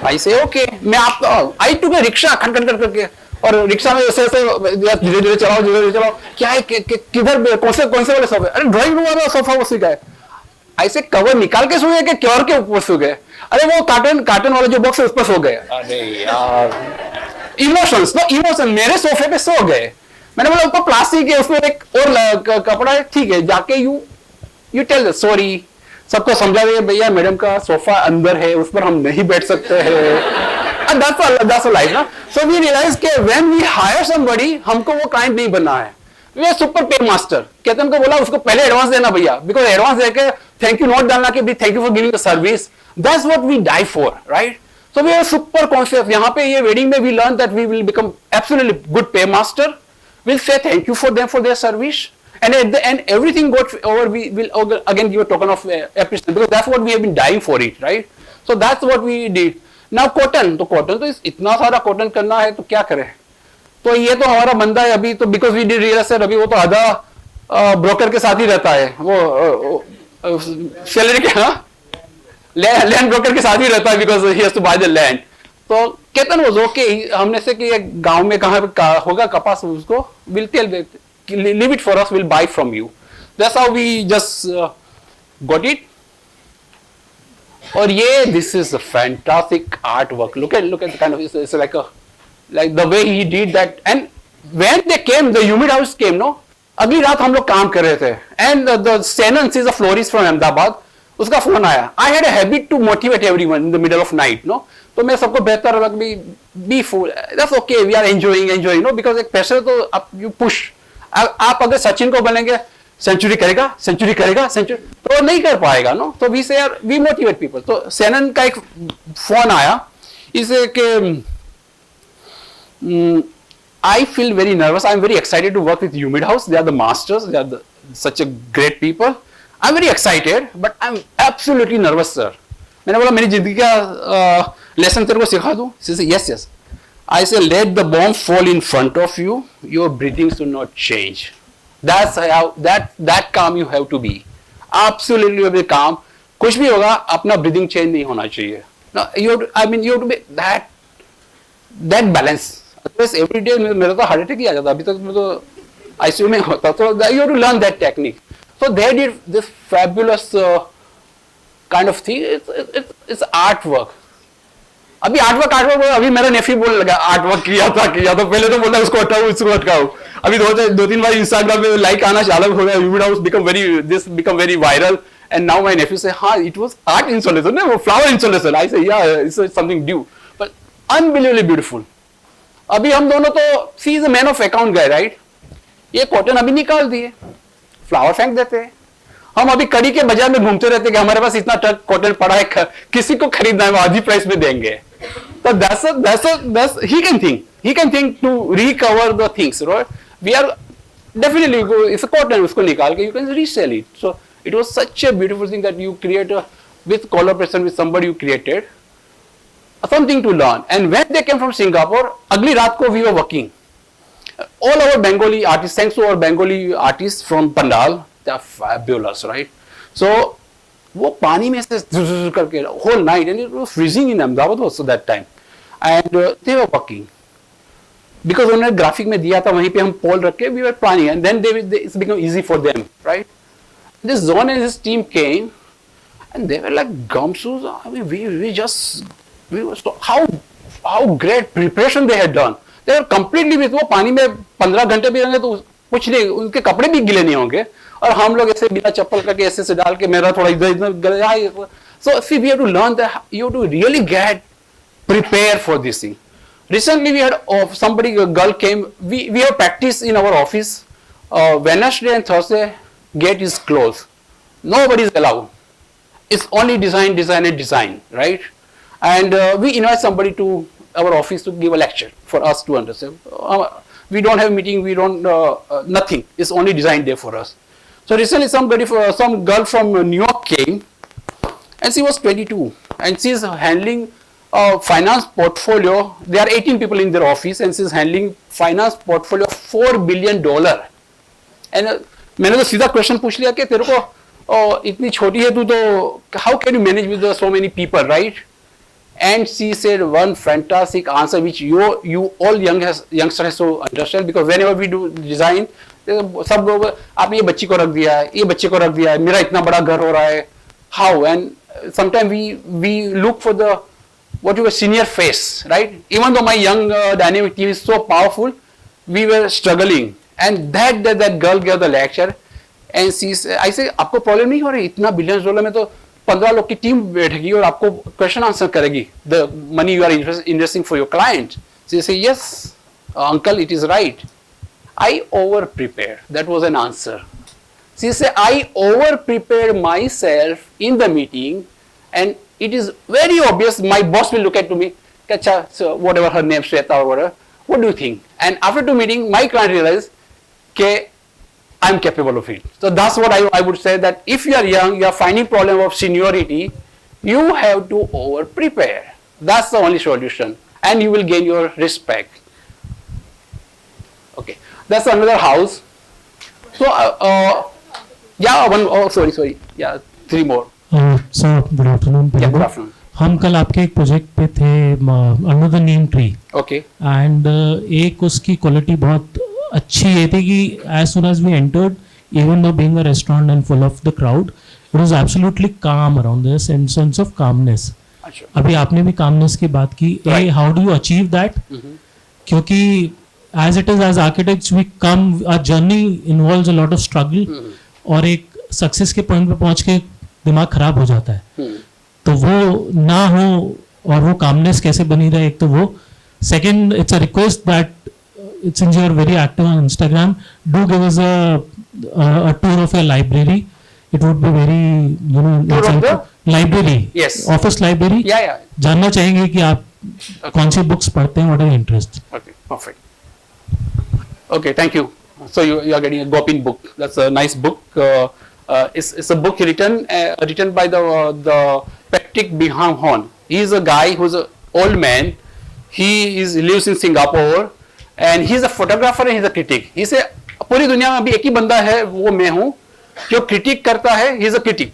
Speaker 1: आई से ओके, मैं आप आई टू रिक्शा खन खन करके, और रिक्शा में ऐसे ऐसे धीरे धीरे चलाओ, क्या है किधर कौन से वाले सोफे, अरे ड्राइंग रूम वाला सोफा वो सुई गए। ऐसे कवर निकाल के सो गए कि क्योर के ऊपर सो गए, अरे वो कार्टन वाला जो बॉक्स है उस पर सो गए। अरे यार इमोशन मेरे सोफे पे सो गए। मैंने बोला ऊपर प्लास्टिक है, उसमें एक और कपड़ा है, ठीक है, जाके यू टेल सॉरी, सबको समझा दिया भैया मैडम का सोफा अंदर है, उस पर हम नहीं बैठ सकते हैं। that's a life ना। So we realize कि when we hire somebody, हमको वो क्लाइंट नहीं बनना है, we super pay master. Ketan को बोला उसको पहले एडवांस देना भैया, बिकॉज एडवांस देके थैंक यू नोट डालना कि भी thank you for giving the service, that's what we die for, right. So we are super conscious. यहाँ पे ये वेडिंग में we learn that we will become absolutely good pay master, will say thank you for them for their service, and at the end everything got over, we will again give a token of appreciation, because that's what we have been dying for it, right? So that's what we did. Now cotton, तो cotton तो इतना सारा cotton करना है तो क्या करें, तो ये तो हमारा बंदा है अभी तो, because we did real estate, अभी वो तो आधा ब्रोकर के साथ ही रहता है, वो सैलरी के लैंड ब्रोकर के साथ ही रहता है, because he has to buy the land. तो केतन was okay, हमने से कि गांव में कहाँ होगा कपास, उसको will tell leave it for us, we'll buy from you. That's how we just got it. और ये this is a fantastic artwork. Look at the kind of, it's like the way he did that. And when they came, the humid house came, no, अगली रात हम लोग काम कर रहे थे, and the Senan is a florist from Ahmedabad, उसका phone आया। I had a habit to motivate everyone in the middle of night, no, तो मैं सबको बेहतर लग be full, that's okay, we are enjoying, no, because एक pressure तो आप you push, आप अगर सचिन को बोलेंगे सेंचुरी करेगा सेंचुरी, तो नहीं कर पाएगा, नो। तो वी से यार वी मोटिवेट पीपल। तो सेनन का एक फोन आया इसे कि I feel very nervous, I am very excited to work with humid house, they are the masters, they are such a great people, I am very excited but I am absolutely nervous sir. मैंने बोला मेरी जिंदगी का lesson तेरे को सिखा दूं? Yes. I say, let the bomb fall in front of you. Your breathing should not change. That's how that calm you have to be. Absolutely calm. कुछ भी होगा अपना breathing change नहीं होना चाहिए. No, you have to be that balance. Otherwise every day मेरा तो heart attack ही आ जाता. अभी तक मैं तो ICU में होता. So you have to learn that technique. So they did this fabulous kind of thing. It's artwork. अभी आर्टवर्क अभी मेरा नेफी बोलने लगा आर्टवर्क किया था, पहले तो बोला उसको हटाओ इसको हटाओ। अभी दो तीन बार इंस्टाग्राम में लाइक आना चालू हो गया, humid house become very viral, and now my nephew say हाँ इट वाज आर्ट इंस्टॉलेशन, वो flower installation. I say yeah it's something due but unbelievably beautiful. अभी हम दोनों तो see is a man of account गए, right. ये cotton अभी निकाल दिए, फ्लावर फेंक देते हैं। हम अभी कड़ी के बाजार में घूमते रहते कि हमारे पास इतना ट्रक कॉटन पड़ा है, किसी को खरीदना है वो आधी प्राइस में देंगे। So that's he can think to recover the things, right? We are definitely it's a cotton, उसको निकाल के you can resell it. So it was such a beautiful thing that you create with collaboration with somebody you created something to learn. And when they came from Singapore, अगली रात को we were working. All our Bengali artists, thanks to our Bengali artists from Pandal, they are fabulous, right? So वो पानी में से करके whole night, and it was freezing in Ahmedabad also that time, and they were working because उन्होंने graphic में दिया था, वहीं पे हम पोल रख के we were planning, and then it's become easy for them, right? This Zone and his team came, and they were like gumshoes. I mean, we were so how great preparation they had done. They were completely with वो पानी में 15 घंटे भी रहेंगे तो कुछ नहीं, उनके कपड़े भी गिले नहीं होंगे, और हम लोग ऐसे बिना चप्पल करके ऐसे डाल के मेरा थोड़ा इधर गया। So see, we have to learn that you have to really get prepared for this thing. Recently we had a girl came, we have practice in our office, Wednesday and Thursday gate is closed, nobody is allowed, it's only design, right? And we invite somebody to our office to give a lecture for us to understand. We don't have meeting, we don't nothing, it's only design day for us. So recently some girl from New York came, and she was 22, and she is handling finance portfolio. There are 18 people in their office, and she is handling finance portfolio of $4 billion. And मैंने तो सीधा question पूछ लिया कि तेरे को oh इतनी छोटी है तू तो, how can you manage with so many people, right? And she said one fantastic answer which you all youngsters has to understand, because whenever we do design, सब लोग आपने ये बच्ची को रख दिया है, ये बच्चे को रख दिया है, मेरा इतना बड़ा घर हो रहा है, how? And sometimes we look for the what you were senior face, right? Even though my young dynamic team is so powerful, we were struggling, and that girl gave the lecture, and she said, I say आपको problem नहीं हो रही, इतना $billions में तो 15 लोग की team बैठेगी और आपको क्वेश्चन आंसर करेगी, the money you are investing for your client. She say yes, uncle, it is right. I over prepared. That was an answer. She said I over prepared myself in the meeting, and it is very obvious. My boss will look at to me, Kacha, so whatever her name, Shweta or whatever. What do you think? And after the meeting, my client realized, okay, I'm capable of it. So that's what I would say, that if you are young, you are finding problem of seniority, you have to over prepare. That's the only solution, and you will gain your respect. Okay, that's another house. So yeah, one. Oh, sorry. Yeah, 3 more.
Speaker 6: Sir good afternoon.
Speaker 1: Yeah, good afternoon.
Speaker 6: हम कल आपके एक project पे थे under the neem tree,
Speaker 1: Okay.
Speaker 6: And एक उसकी quality बहुत अच्छी ये थी कि as soon as we entered, even though being a restaurant and full of the crowd, it was absolutely calm around this in sense of calmness.
Speaker 1: अच्छा.
Speaker 6: अभी आपने भी कामनेस की बात की,
Speaker 1: Right.
Speaker 6: How do you achieve that? क्योंकि as it is as architects we come, our journey involves a lot of struggle, और एक सक्सेस के पॉइंट पे पहुंच के दिमाग खराब हो जाता है. तो वो ना हो, और वो कामनेस कैसे बनी रहे, एक तो वो. Second, it's a request that it's since you are very active on Instagram, do give us a tour of your library. It would be very,
Speaker 1: Tour of the?
Speaker 6: library.
Speaker 1: Yes.
Speaker 6: Office library.
Speaker 1: Yeah.
Speaker 6: जानना चाहेंगे कि आप कौन सी books पढ़ते हैं, what are your interests?
Speaker 1: Okay, perfect. Okay, thank you. So you are getting a Gopin book. That's a nice book. It's a book written by the Patrick Bingham. He is a guy who's an old man. He lives in Singapore, and he's a photographer and he's a critic. He say पूरी दुनिया में अभी एक ही बंदा है, वो मैं हूँ, जो क्रिटिक करता है. He is a critic,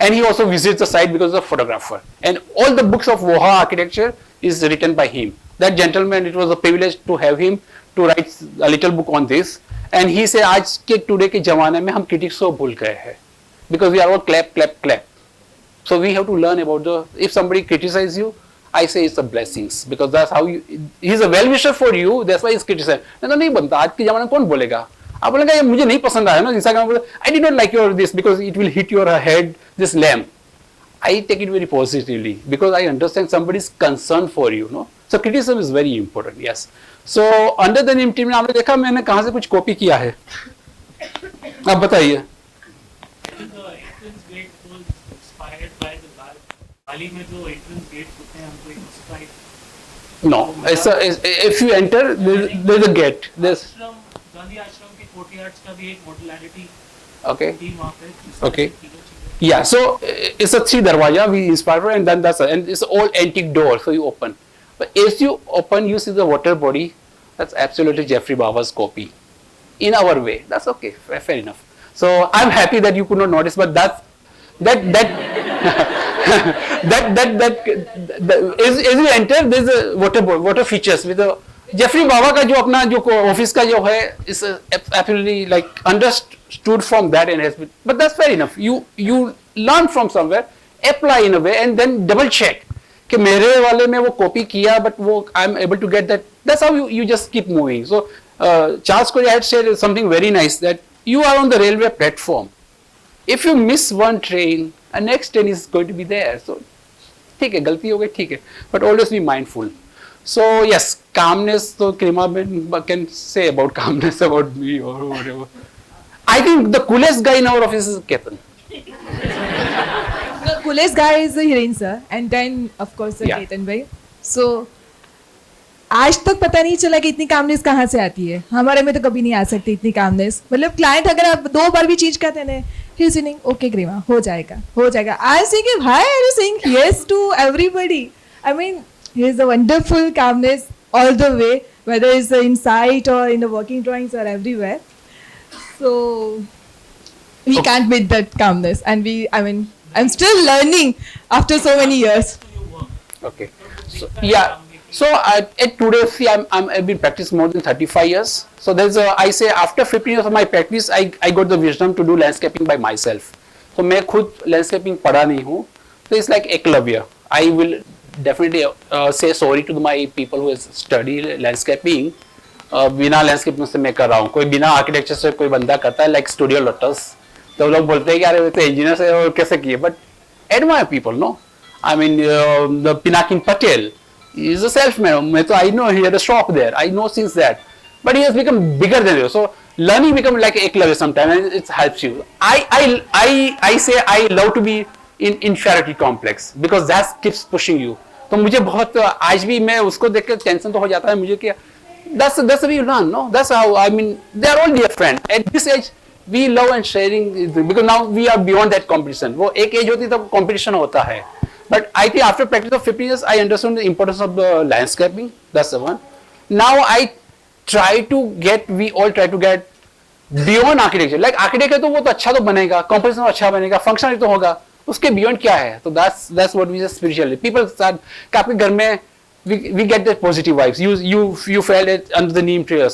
Speaker 1: and he also visits the site because he's a photographer. And all the books of Woha architecture is written by him. That gentleman, it was a privilege to have him to write a little book on this. And he say आज के today के जमाने में हम critics को भूल गए हैं, because we are all clap. So we have to learn about if somebody criticize you, I say it's a blessings, because that's how he's a well wisher for you, that's why he's criticized. नहीं बनता, आज के जमाने में कौन बोलेगा? आप बोलेगा ये मुझे नहीं पसंद आया ना, इंस्टाग्राम पे I did not like your this because it will hit your head, this lamp. I take it very positively because I understand somebody's concern for you, no? So criticism is very important, yes. So under the name team में आपने देखा मैंने कहाँ से कुछ copy किया है, आप बताइए.
Speaker 6: वाली में जो एंट्रेंस गेट होते हैं, हमको उसका
Speaker 1: No, if you enter, there's a gate. There's
Speaker 6: Gandhi आश्रम के कोर्टयार्ड्स का भी एक मॉड्युलैरिटी
Speaker 1: okay.
Speaker 6: थी वहाँ पे.
Speaker 1: Okay. Yeah, so it's a 3 darwaja we inspire, and then and it's all antique door, so you open. But as you open, you see the water body. That's absolutely Jeffrey Baba's copy. In our way, that's okay, fair enough. So I'm happy that you could not notice, but that as you enter, there's a water features with the Jeffrey Baba का जो अपना जो office का जो है is absolutely like understood from that and has been, but that's fair enough. You learn from somewhere, apply in a way, and then double check कि मेरे वाले में वो कॉपी किया, but वो I'm able to get that. That's how you just keep moving. So Charles Correa had said something very nice, that you are on the railway platform. If you miss one train, a next train is going to be there. So ठीक है, गलती हो गई, ठीक है, but always be mindful. So yes, calmness. So Krima can say about calmness about me or whatever. I think the coolest guy in our office is Ketan.
Speaker 5: The coolest guy is the Hiren sir, and then of course the
Speaker 1: Yeah.
Speaker 5: Ketan bhai. So आज तक पता नहीं चला कि इतनी calmness कहाँ से आती है. हमारे में तो कभी नहीं आ सकती इतनी कामनेस. मतलब क्लाइंट अगर आप 2 बार भी चीज कहते हैं, he is saying okay Krima, हो जाएगा. I was thinking, why are you saying yes to everybody? I mean, he is a wonderful calmness all the way, whether it's in site or in the working drawings or everywhere. So we can't beat that calmness. And I'm still learning after so many years.
Speaker 1: Okay. So, yeah. So at today's, see, I've been practicing more than 35 years. So I say after 15 years of my practice, I got the wisdom to do landscaping by myself. So मैं खुद landscaping पढ़ा नहीं हूँ. So it's like Eklavya. I will definitely say sorry to my people who has studied landscaping. बिना landscaping से मैं कर रहा हूँ. कोई बिना architecture से कोई बंदा करता है like studio lotus. तो लोग बोलते हैं कि यार ये तो engineer से और कैसे किए? But admire people, no? I mean the Pinakin Patel. He is a salesman. I know he had a shop there. I know since that. But he has become bigger than you. So learning become like eklavya sometimes, and it helps you. I say I love to be in inferiority complex because that keeps pushing you. तो मुझे बहुत आज भी मैं उसको देख के tension तो हो जाता है मुझे कि that's the way you learn, no? That's how, I mean, they are all dear friends. At this age, we love and sharing because now we are beyond that competition. वो एक एज होती तब competition होता है. But I think after practice of 15 years, I understood the importance of the landscaping. That's the one. Now we all try to get beyond architecture. Like architecture तो वो तो अच्छा तो बनेगा, composition तो अच्छा बनेगा, functional तो होगा. उसके beyond क्या है? तो that's what we say spiritually. People start कि आपके घर में we get the positive vibes. You felt it under the neem tree.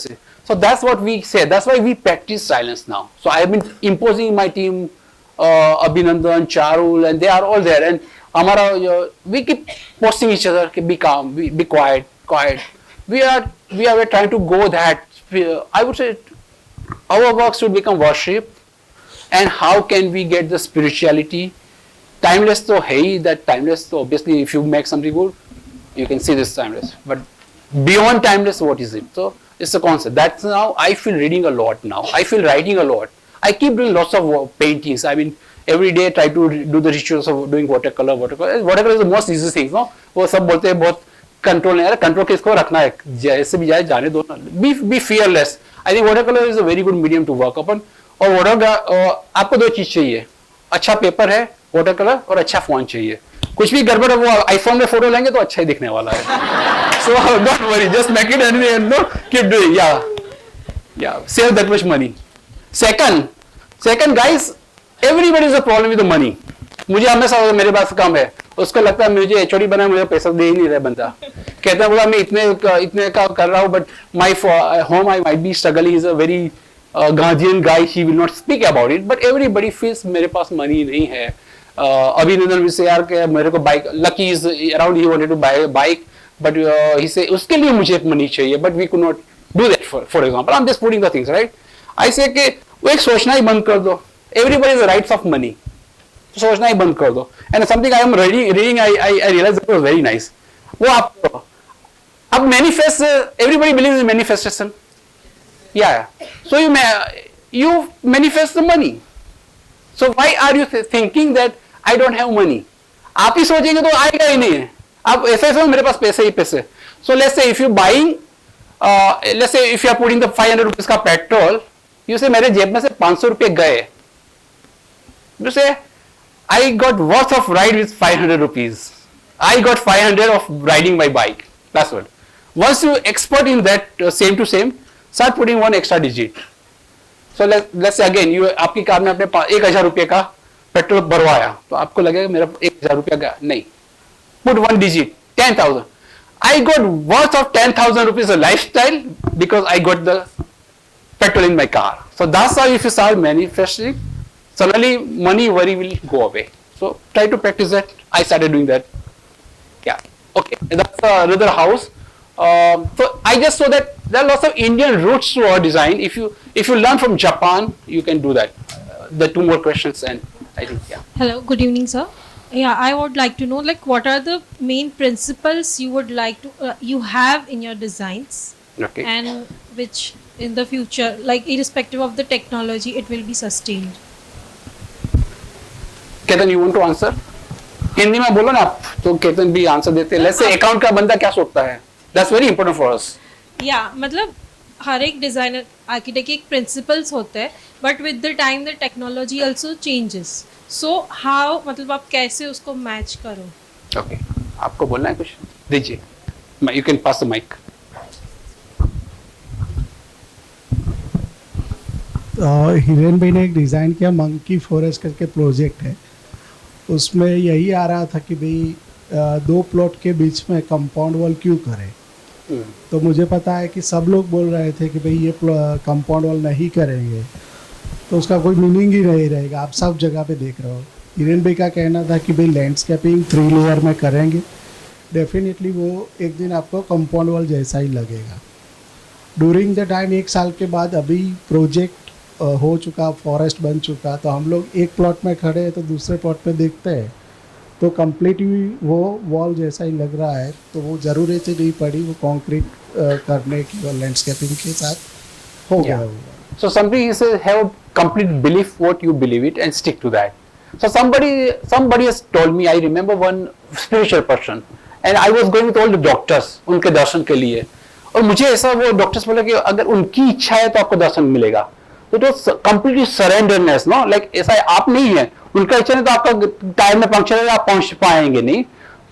Speaker 1: So that's what we say. That's why we practice silence now. So I have been imposing in my team, Abhinandan, Charul, and they are all there. And we keep posting each other, be calm, be quiet. We are trying to go that. I would say our work should become worship. And how can we get the spirituality? Timeless तो है ही, that timeless तो obviously if you make something good, you can see this timeless. But beyond timeless, what is it? So it's a concept. That's now I feel reading a lot now. I feel writing a lot. I keep doing lots of paintings. I mean, every day try to do the rituals of doing watercolor. Watercolor is the most easiest thing, no? वो सब बोलते हैं बहुत control नहीं है, control किसको रखना है, जैसे भी जाए जाने दो ना. Be fearless. I think watercolor is a very good medium to work upon. और watercolor आपको दो चीज चाहिए, अच्छा पेपर है, watercolor और अच्छा font चाहिए. कुछ भी गड़बड़ है वो आईफोन में फोटो लेंगे तो अच्छा ही दिखने वाला है. So don't worry, just make it and no, keep doing. Yeah, save that much money. Second guys, everybody is a problem with the money. मुझे हमेशा मेरे पास कम है, उसको लगता है मुझे एचओडी बना, मुझे पैसा दे ही नहीं रहा बंदा. कहता है बोला मैं इतने का कर रहा हूँ, but my home I might be struggling. Is a very Gandhian guy. He will not speak about it, but everybody feels मेरे पास money नहीं है. Abhinandan will say यार कि मेरे को bike, Lucky is around, he wanted to buy a bike, but he say उसके लिए मुझे money चाहिए, but we could not do that. For example, I'm just putting the things right. I say कि वो एक सोचना ही बंद कर दो. Everybody has the rights of money. सोचना ही बंद कर दो. And something I am reading, I realized that was very nice. वो आप manifest. Everybody believes in manifestation. Yeah. So you manifest the money. So why are you thinking that I don't have money? आप ही सोचेंगे तो आएगा ही नहीं है. आप ऐसे समझो मेरे पास पैसे ही पैसे. So let's say if you buying, let's say if you are putting the 500 rupees का petrol, you say मेरे जेब में से 500 रुपये गए. You say I got worth of ride with 500 rupees. I got 500 of riding my bike. That's what. Once you expert in that same to same, start putting one extra digit. So let's say again, आपकी car में आपने 1000 रुपये का petrol भरवाया, तो आपको लगेगा मेरा 1000 रुपया गया. नहीं. Put one digit, 10,000. I got worth of 10,000 rupees a lifestyle because I got the petrol in my car. So that's how if you start manifesting, suddenly money worry will go away. So try to practice that. I started doing that. Yeah. Okay. That's another house. So I just saw that there are lots of Indian roots to our design. If you learn from Japan, you can do that. The two more questions and I think yeah.
Speaker 3: Hello, good evening, sir. Yeah, I would like to know, like, what are the main principles you would like to you have in your designs,
Speaker 1: Okay.
Speaker 3: and which in the future, like, irrespective of the technology, it will be sustained.
Speaker 1: Ketan, you want to answer? Hindi में बोलो ना आप, तो केतन भी answer देते हैं. Let's say account का बंदा क्या सोचता है? That's very important for us.
Speaker 3: Yeah, मतलब हर एक डिजाइनर आर्किटेक्ट के एक प्रिंसिपल्स होते हैं, but with the time the technology also changes. So how, मतलब आप कैसे उसको मैच करो?
Speaker 1: Okay. आपको बोलना है कुछ? दीजिए. You can pass the mic.
Speaker 2: Hiren भाई ने एक डिज़ाइन किया, मंकी फॉरेस्ट करके प्रोजेक्ट है, उसमें यही आ रहा था कि भाई 2 प्लॉट के बीच में कंपाउंड वॉल क्यों करें। तो मुझे पता है कि सब लोग बोल रहे थे कि भाई ये कंपाउंड वॉल नहीं करेंगे तो उसका कोई मीनिंग ही नहीं रहेगा, आप सब जगह पे देख रहे हो। हिरेन भाई का कहना था कि भाई लैंडस्केपिंग 3 लेयर में करेंगे, डेफिनेटली वो एक दिन आपको कंपाउंड वॉल जैसा ही लगेगा। ड्यूरिंग द टाइम 1 साल के बाद अभी प्रोजेक्ट हो चुका, फॉरेस्ट बन चुका, तो हम लोग एक प्लॉट में खड़े हैं तो दूसरे प्लॉट में देखते हैं तो कम्प्लीटली वो वॉल जैसा ही लग रहा है। तो वो ज़रूरत ही नहीं पड़ी वो कंक्रीट करने की और लैंडस्केपिंग के साथ हो गया।
Speaker 1: So somebody is have a complete belief what you believe it and stick to that. So somebody has told me, I remember one spiritual person and I was going with all the doctors उनके दर्शन के लिए, और मुझे ऐसा वो doctors बोले कि अगर उनकी इच्छा है तो आपको दर्शन मिलेगा। तो it was completely surrenderness, no like ऐसा आप नहीं है, उनका इच्छा नहीं तो आपका टाइम में पंक्चर है, आप पहुंच पाएंगे नहीं।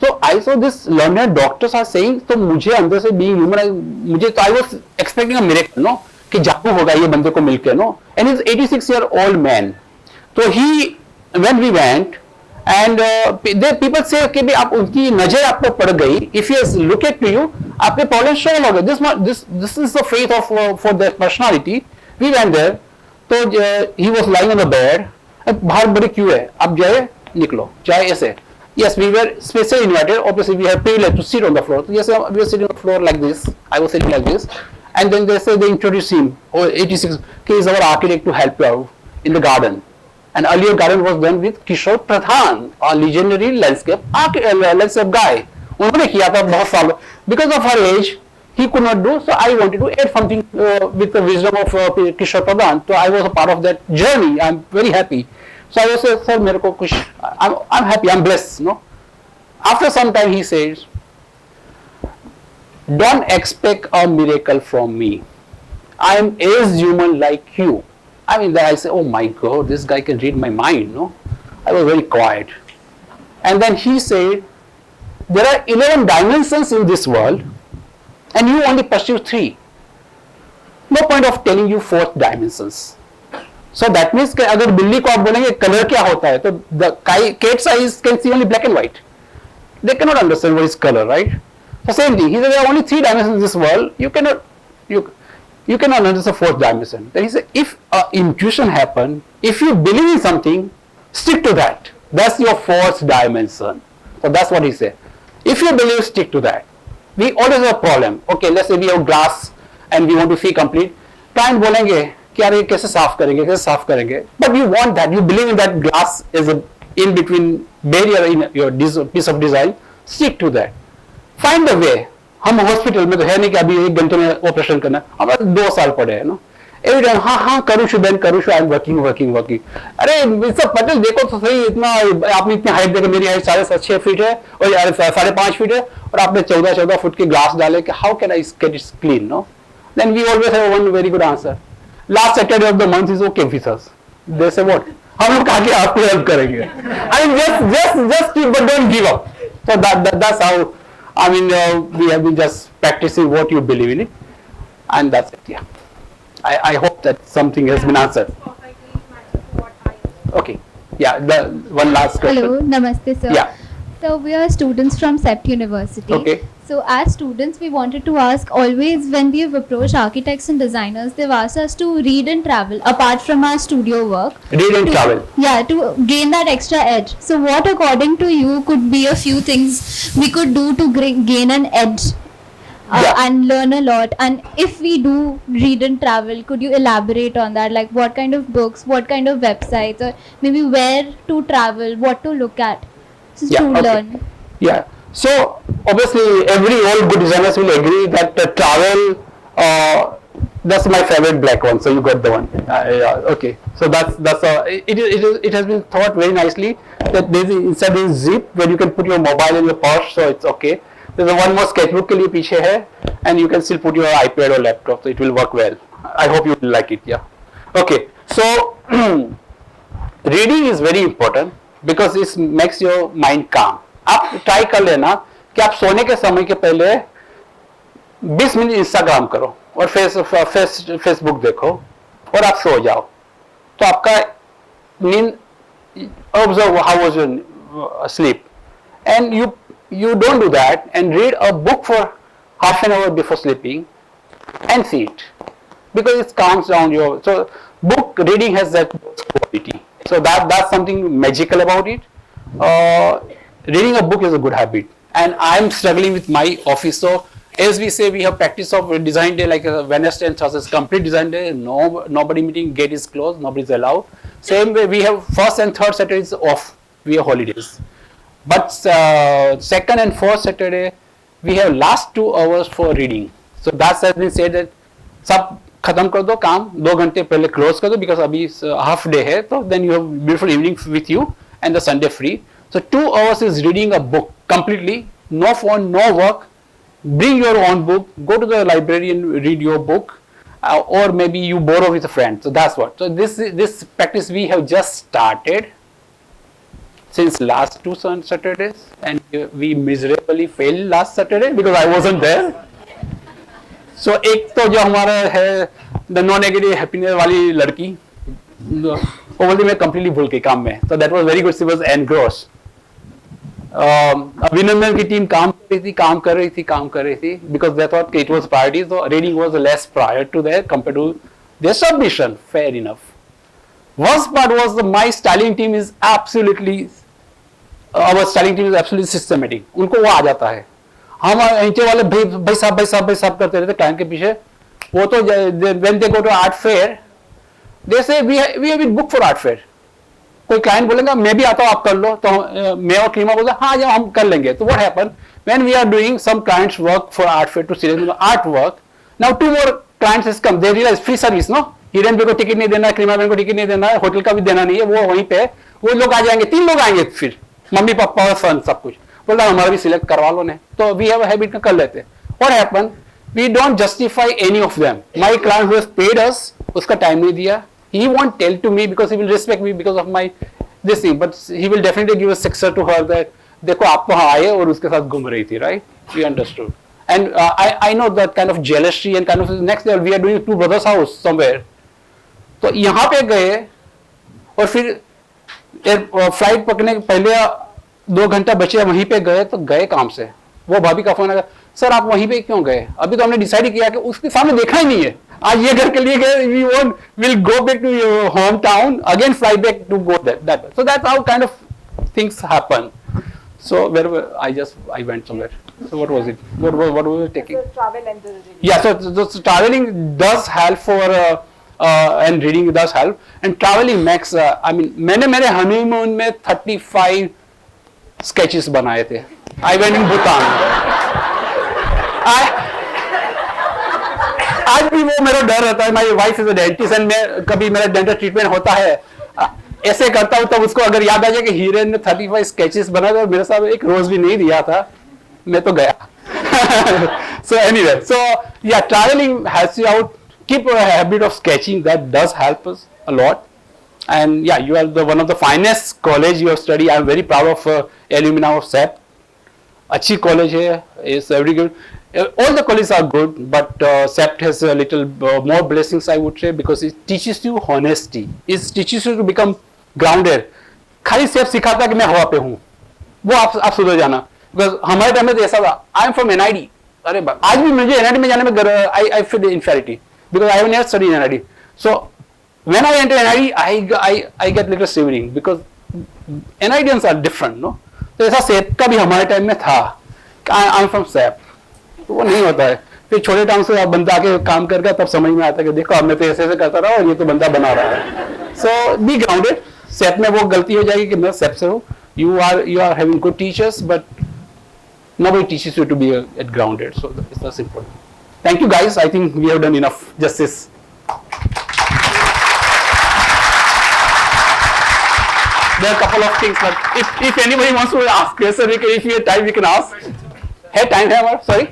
Speaker 1: So I saw this learned doctors are saying, तो मुझे अंदर से being human, मुझे तो I was expecting a miracle, no, कि जादू होगा ये बंदे को मिलके, no, and he's 86-year-old man. तो he when we went and people say कि भी आप उनकी नजर आपको पड़ गई, if he has look at to you, आपके प्रॉब्लम सॉल्व हो गए। This is the faith of for the personality. We went there, तो he was lying on the bed, बाहर बड़ी क्यू है, आप जाए निकलो, चाहे ऐसे। Yes, we were specially invited. Obviously, we have privilege to sit on the floor. So yes, we were sitting on the floor like this. I was sitting like this, and then they introduce him. Oh, 86. He is our architect to help you out in the garden. And earlier garden was done with Kishore Pradhan, a legendary landscape guy. उन्होंने किया था बहुत साल। Because of her age, he could not do. So I wanted to add something with the wisdom of Kishore Pradhan. So I was a part of that journey. I'm very happy. So I was saying, sir, मेरे को कुछ, I'm happy, I'm blessed, no. After some time he says, don't expect a miracle from me. I am as human like you. I mean, then I say, oh my God, this guy can read my mind, no. I was very quiet. And then he said, there are 11 dimensions in this world and you only perceive 3. No point of telling you 4th dimensions. So that means कि अगर बिल्ली को आप बोलेंगे colour क्या होता है, तो the cat's eyes can see only black and white. They cannot understand what is color, right? So same thing. He said there are only 3 dimensions in this world. You cannot understand 4th dimension. Then he said if intuition happen, if you believe in something, stick to that. That's your 4th dimension. So that's what he said. If you believe, stick to that. We always have a problem. Okay, let's say we have glass and we want to see complete. Client बोलेंगे कि यार ये कैसे साफ करेंगे, but you want that, you believe in that glass is a in between barrier in your piece of design, stick to that, find a way. हम hospital में तो है नहीं कि अभी 1 घंटे में ऑपरेशन करना, हमारे 2 साल पड़े हैं, नो, एवरी टाइम हाँ करूँ आई एम वर्किंग। अरे मिस्टर पटेल देखो तो सही, इतना आपने इतनी हाइट देखो, मेरी हाइट 6.5 फीट है और 5.5 फीट है और आपने 14 फुट के ग्लास डाले कि how can I get it clean, no. Then we always have one very good answer, last Saturday of the month is okay with us. They say what, हम लोग कहा कि आपको हेल्प करेंगे। I mean just but don't give up. So that's how I mean we have been just practicing what you believe in it, and that's it. Yeah, I hope that something has been answered. Okay, yeah, the one last question.
Speaker 7: Hello, namaste sir.
Speaker 1: Yeah.
Speaker 7: So we are students from CEPT University.
Speaker 1: Okay.
Speaker 7: So as students, we wanted to ask, always when we have approached architects and designers, they've asked us to read and travel apart from our studio work.
Speaker 1: Read and travel.
Speaker 7: Yeah, to gain that extra edge. So what according to you could be a few things we could do to gain an edge and learn a lot? And if we do read and travel, could you elaborate on that? Like what kind of books, what kind of websites, or maybe where to travel, what to look at to learn?
Speaker 1: Yeah. So obviously every all good designers will agree that travel, that's my favorite black one, so you got the one. Okay, so that's it has been thought very nicely that there is inside this zip where you can put your mobile in your purse, so it's okay. There's one more sketchbook के लिए पीछे है, and you can still put your iPad or laptop, so it will work well. I hope you will like it. Yeah. Okay, so reading is very important because it makes your mind calm. आप try कर लेना कि आप सोने के समय के पहले 20 मिनट इंस्टाग्राम करो और फेसबुक देखो और आप सो जाओ। तो आपका नींद, observe how was your sleep, and you don't do that and read a book for half an hour before sleeping and see it, because it calms down your, so book reading has that quality, so that's something magical about it. Reading a book is a good habit, and I am struggling with my office. So as we say, we have practice of design day, like Wednesday and Thursday is complete design day. Nobody meeting, gate is closed, nobody is allowed. Same way we have first and third Saturdays off, we have holidays. But second and fourth Saturday we have last 2 hours for reading. So that has been said that सब खत्म कर दो काम, 2 घंटे पहले close कर दो, because अभी हाफ डे है, तो then you have beautiful evening with you and the Sunday free. So 2 hours is reading a book completely, no phone, no work. Bring your own book, go to the library and read your book, or maybe you borrow with a friend. So that's what. So this practice we have just started since last 2 Saturdays, and we miserably failed last Saturday because I wasn't there. So एक तो जो हमारा है the non-negative happiness वाली लड़की, वो बोलती मैं completely भूल गई काम में. So that was very good. She was engrossed. अभिनंदन की टीम काम कर रही थी because they thought it was priority, so reading was less prior to their compared to their submission. Fair enough. Worst part was my styling team is absolutely systematic. उनको वो आ जाता है. हम नीचे वाले भाई साहब करते रहते क्लाइंट के पीछे. वो तो when they go to art fair, they say we have been booked for art fair. कोई क्लाइंट बोलेगा मैं भी आता हूँ आप कर लो, तो मैं और क्रीमा बोलते हाँ जाओ हम कर लेंगे. तो what happened when we are doing some clients work for art fair to see art work, now 2 more clients has come, they realize free service, no, Hiren भाई को टिकट नहीं देना, क्रीमा भाई को टिकट नहीं देना, होटल का भी देना नहीं है, वो वहीं पे वो लोग आ जाएंगे, 3 लोग आएंगे, फिर मम्मी पापा और सन सब कुछ बोला हमारा भी सिलेक्ट करवा लो ने. तो वी हैव अ हैबिट कर लेते. What happened, we don't justify any of them. My client who has paid us उसका टाइम नहीं दिया. He won't tell to me because he will respect me because of my this thing, but he will definitely give a success to her that देखो आप वहाँ आए और उसके साथ घूम रही थी, right? She understood. And I know that kind of jealousy and kind of next day we are doing 2 brothers house somewhere. तो यहाँ पे गए और फिर फ्लाइट पकड़ने के पहले 2 घंटा बचे वहीं पे गए, तो गए काम से. वो भाभी का फोन आया, सर आप वहीं पे क्यों गए? अभी तो हमने डिसाइड किया कि उसके सामने देखा ही नहीं है. आज ये घर के लिए गए, we will go back to your hometown, again fly back to go that. So that's how kind of things happen. So where I went somewhere. So what was it? What were we taking?
Speaker 5: The travel and the reading.
Speaker 1: Yeah, so traveling does help for and reading does help, and traveling makes I mean मैंने मेरे honeymoon में 35 sketches बनाए थे. I went in Bhutan. आज भी वो मेरा डर रहता है. My wife is a dentist and मैं कभी मेरा डेंटल ट्रीटमेंट होता है ऐसे करता हूँ, तब उसको अगर याद आ जाए कि हीरेन ने 35 स्केचेस बनाए और मेरे साथ एक रोज भी नहीं दिया था, मैं तो गया. So anyway, so yeah, traveling helps you out. Keep a habit of sketching, that does help us a lot. And yeah, you are one of the finest college you have studied. I am very proud of alumni of SEP. अच्छी college है, is very good. All the colleges are good, but SEPT has a little more blessings, I would say, because it teaches you honesty. It teaches you to become grounded. खाली SEPT सिखाता कि मैं हवा पे हूँ, वो आप सुधर जाना. Because हमारे टाइम में तो ऐसा था, I am from NID. अरे आज भी मुझे NID में जाने में I feel inferiority because I have never studied NID. So when I enter NID, I get little shivering because NIDians are different, no? तो ऐसा SEPT का भी हमारे टाइम में था. I am from SEPT. तो वो नहीं होता है. फिर छोटे टाइम से आप बंदा आके काम करके तब समझ में आता है कि देखो अब मैं तो ऐसे करता रहा और ये तो बंदा बना रहा है. सो बी ग्राउंडेड. सेप में वो गलती हो जाएगी कि मैं सेप से हूँ. You are having good teachers but nobody teaches you to be at grounded. So that's important. Thank you guys. I think we have done enough justice. There are a couple of things, but if anybody wants to ask question, if you have time, we can ask. Hey, time hai, sorry.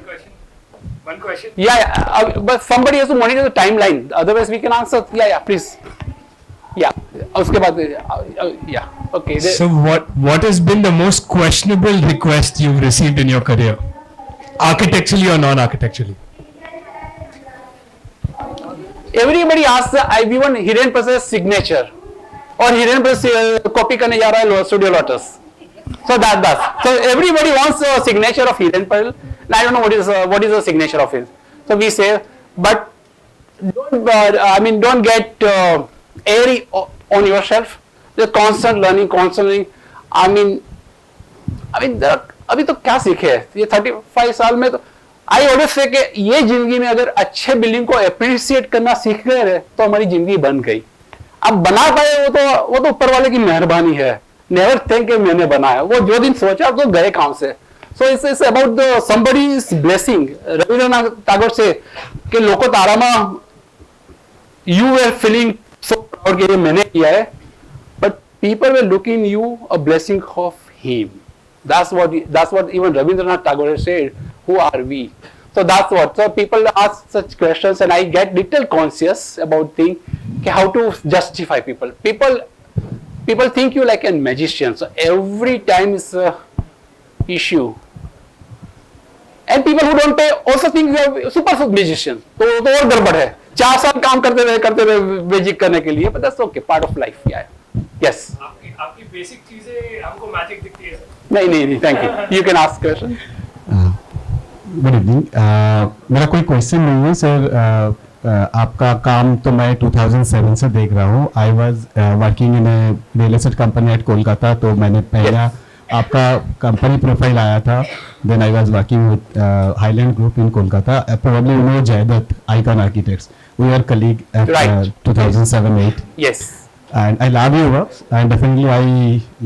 Speaker 8: One question.
Speaker 1: Yeah, but somebody has to monitor the timeline. Otherwise, we can answer. Yeah, please. Yeah. उसके बाद yeah. Okay.
Speaker 8: So what has been the most questionable request you've received in your career, architecturally or non-architecturally?
Speaker 1: Everybody asks even Hiren Prasad's signature. और हिरेन पर copy करने जा रहा है studio lotus. So so everybody wants a signature of Hirenpal. I don't know what is the signature of it. So we say, but don't get airy on yourself. Just constant learning, constantly. अभी तो क्या सीखे ये 35 साल में. तो I always say कि ये जिंदगी में अगर अच्छे बिल्डिंग को अप्रिशिएट करना सीख गए तो हमारी जिंदगी बन गई. अब बना पाए वो तो ऊपर वाले की मेहरबानी है. नेवर थिंक मैंने बनाया, वो जो दिन सोचा तो गए काम से. So it's about the somebody's blessing. Rabindranath Tagore से कि लोको तारामा you were feeling so proud कि ये मैंने किया है, but people were looking you a blessing of him. That's what even Rabindranath Tagore said. Who are we? So that's what. So people ask such questions, and I get little conscious about things. How to justify people. People think you like a magician. So every time is a issue. And people who don't pay also think you are super magician. तो और गड़बड़ है. 4 साल काम करते रहे magic करने के लिए. But that's okay. Part of life. Yeah. Yes.
Speaker 9: आपकी बेसिक चीजें हमको मैजिक दिखती है.
Speaker 1: नहीं. Thank you. You can ask question.
Speaker 10: Good evening. मेरा कोई क्वेश्चन नहीं है सर. आपका काम तो मैं 2007 से देख रहा हूँ. I was working in real estate company at Kolkata. तो मैंने पहला आपका कंपनी प्रोफाइल आया था. Then I was working with Highland group in Kolkata. Probably you know Jaydatt icon architects. We are colleague at 2007-8.
Speaker 1: Yes.
Speaker 10: And I love your works, and definitely I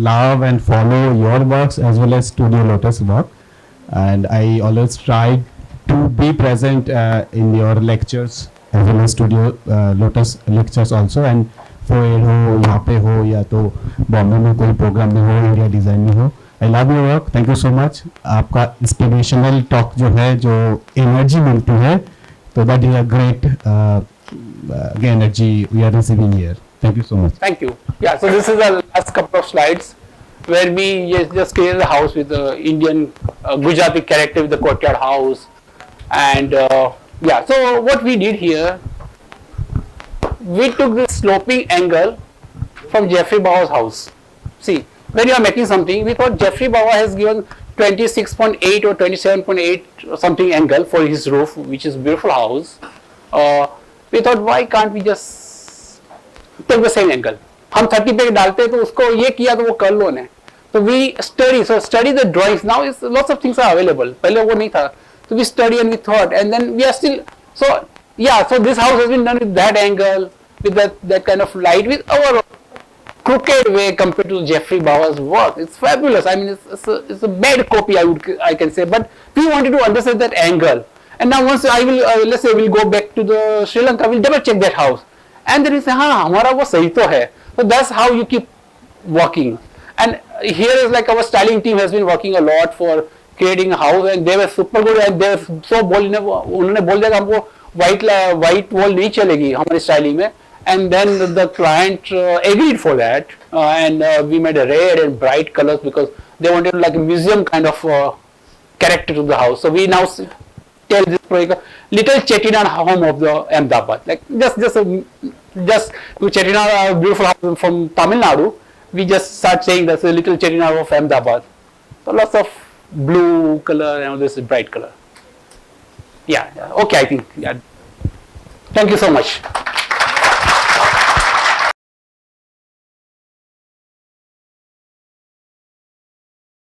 Speaker 10: love and follow your works as well as Studio Lotus work, and I always try to be present in your lectures as well as Studio Lotus lectures also. And फोएड हो, यहाँ पे हो, या तो बॉम्बे में कोई programme में हो, इंडिया डिज़ाइन में हो. I love your work. Thank you so much. आपका इंस्पिरेशनल टॉक जो है, जो एनर्जी मिलती है, तो that is a great energy we are receiving here. Thank you so much.
Speaker 1: Thank you. Yeah, so this is the last couple of slides where we just created the house with the Indian Gujarati character with the courtyard house. And yeah, so what we did here, we took this sloping angle from Jeffrey Bauer's house. See, when you are making something, we thought Jeffrey Bauer has given 26.8 or 27.8 or something angle for his roof, which is a beautiful house. We thought, why can't we just take the same angle? हम 30 पे डालते तो उसको ये किया तो वो कर लो ने. तो we study the drawings. Now is lots of things are available. पहले वो नहीं था. So we study and we thought, and then we are still. So yeah, so this house has been done with that angle, with that kind of light, with our crooked way compared to Jeffrey Bauer's work. It's fabulous. I mean, it's a bad copy, I can say, but we wanted to understand that angle. And now once I will, let's say we'll go back to the Sri Lanka, we'll double check that house. And then we say, हाँ हमारा वो सही तो है. So that's how you keep working. And here is like our styling team has been working a lot for creating a house, and they were super good, and they were so bold. उन्होंने बोल दिया कि हमको white wall नहीं चलेगी हमारी styling में. And then the client agreed for that, and we made a red and bright colors because they wanted like a museum kind of character to the house. So we now tell this project little Chettinad home of the Ahmedabad, like just to Chettinad, a beautiful house from Tamil Nadu. We just start saying that's a little Chettinad of Ahmedabad. So lots of blue color and this bright color. Yeah. Okay, I think. Yeah. Thank you so much.